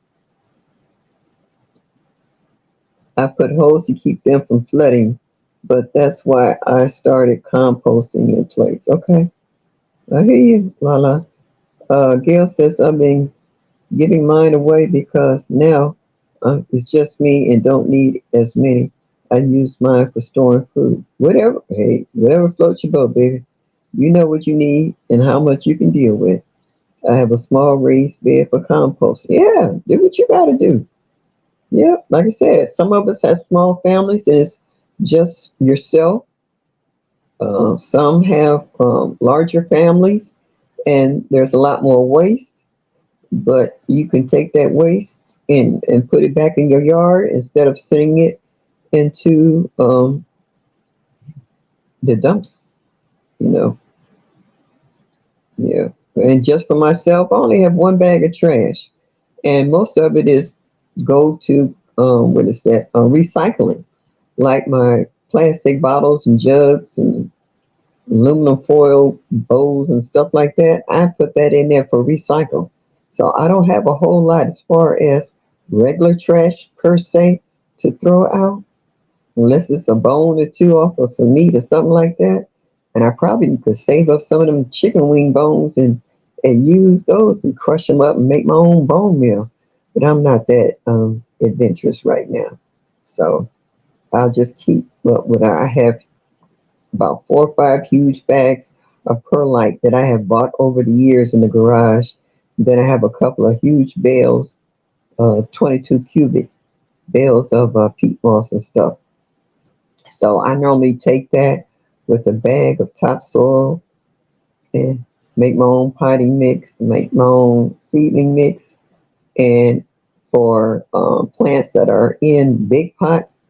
I put holes to keep them from flooding, but that's why I started composting in place. Okay, I hear you, Lala. Gail says I've been giving mine away because now it's just me and don't need as many. I use mine for storing food. Whatever, hey, whatever floats your boat, baby. You know what you need and how much you can deal with. I have a small raised bed for compost. Yeah, do what you gotta do. Yeah, like I said, some of us have small families and it's just yourself. Some have larger families and there's a lot more waste, but you can take that waste and put it back in your yard instead of sending it into the dumps, you know. Yeah. And just for myself, I only have one bag of trash, and most of it is go to what is that? Recycling, like my plastic bottles and jugs and aluminum foil bowls and stuff like that. I put that in there for recycle. So I don't have a whole lot as far as regular trash per se to throw out, unless it's a bone or two off of some meat or something like that. And I probably could save up some of them chicken wing bones and use those and crush them up and make my own bone meal. But I'm not that adventurous right now. So I'll just keep what I have, about 4 or 5 huge bags of perlite that I have bought over the years in the garage. Then I have a couple of huge bales, 22 cubic bales of peat moss and stuff. So I normally take that with a bag of topsoil and make my own potting mix, make my own seedling mix, and for plants that are in big pots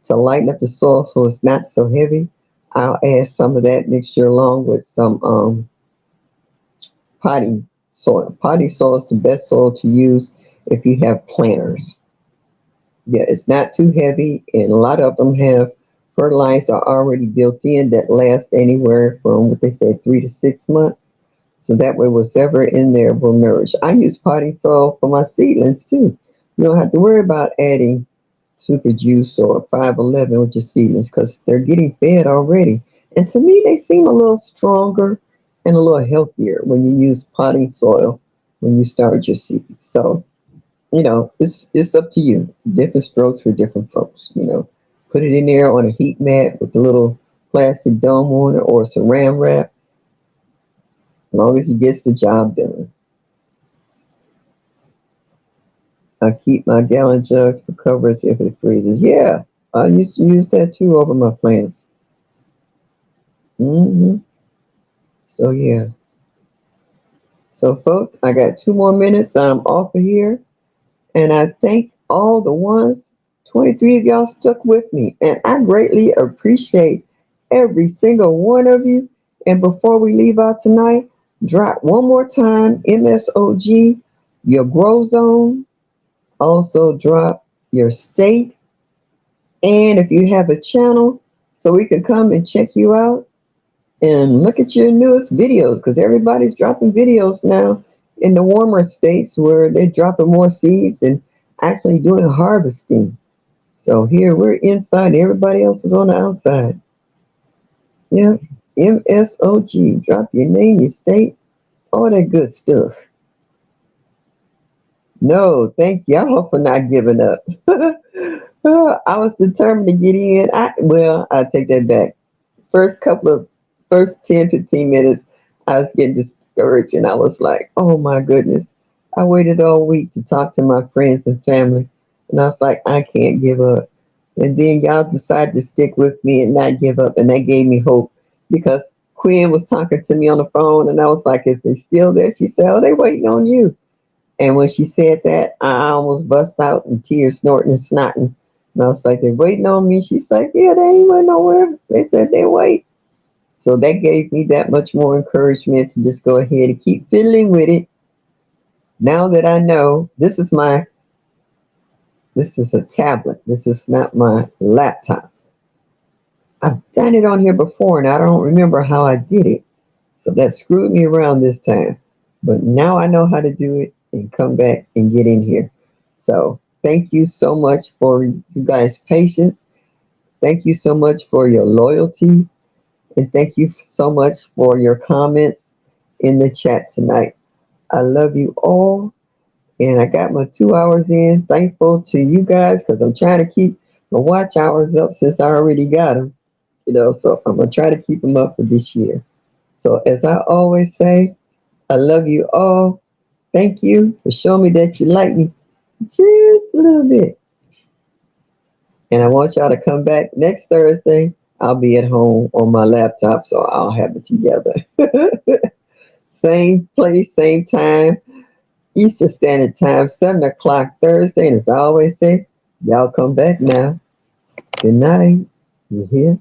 to lighten up the soil so it's not so heavy, I'll add some of that mixture along with some potting soil. Potting soil is the best soil to use if you have planters. Yeah, it's not too heavy, and a lot of them have fertilizer already built in that lasts anywhere from what they say 3 to 6 months. So that way, whatever in there will nourish. I use potting soil for my seedlings too. You don't have to worry about adding super juice or 511 with your seedlings because they're getting fed already. And to me, they seem a little stronger and a little healthier when you use potting soil when you start your seeds. So it's up to you. Different strokes for different folks. Put it in there on a heat mat with a little plastic dome on it or saran wrap, as long as it gets the job done. I keep my gallon jugs for covers if it freezes. Yeah, I used to use that too over my plants. hmm So yeah. So folks, I got 2 more minutes. I'm off of here. And I thank all the ones, 23 of y'all stuck with me. And I greatly appreciate every single one of you. And before we leave out tonight, drop one more time MSOG, your grow zone. Also drop your state. And if you have a channel, so we can come and check you out and look at your newest videos, because everybody's dropping videos now in the warmer states where they're dropping more seeds and actually doing harvesting. So here we're inside, everybody else is on the outside. Yeah, MSOG, drop your name, your state, all that good stuff. No, thank y'all for not giving up. I was determined to get in. I take that back. First 10, 15 minutes, I was getting discouraged and I was like, oh my goodness. I waited all week to talk to my friends and family. And I was like, I can't give up. And then y'all decided to stick with me and not give up. And that gave me hope because Quinn was talking to me on the phone and I was like, is they still there? She said, oh, they waiting on you. And when she said that, I almost bust out in tears, snorting and snotting. And I was like, they're waiting on me. She's like, yeah, they ain't went nowhere. They said they wait. So that gave me that much more encouragement to just go ahead and keep fiddling with it. Now that I know this is a tablet. This is not my laptop. I've done it on here before and I don't remember how I did it. So that screwed me around this time. But now I know how to do it and come back and get in here. So thank you so much for you guys' patience. Thank you so much for your loyalty. And thank you so much for your comments in the chat tonight. I love you all. And I got my 2 hours in. Thankful to you guys because I'm trying to keep my watch hours up since I already got them. So I'm going to try to keep them up for this year. So as I always say, I love you all. Thank you for showing me that you like me just a little bit. And I want y'all to come back next Thursday. I'll be at home on my laptop, so I'll have it together. Same place, same time, Eastern Standard Time, 7 o'clock Thursday. And as I always say, y'all come back now. Good night. You hear?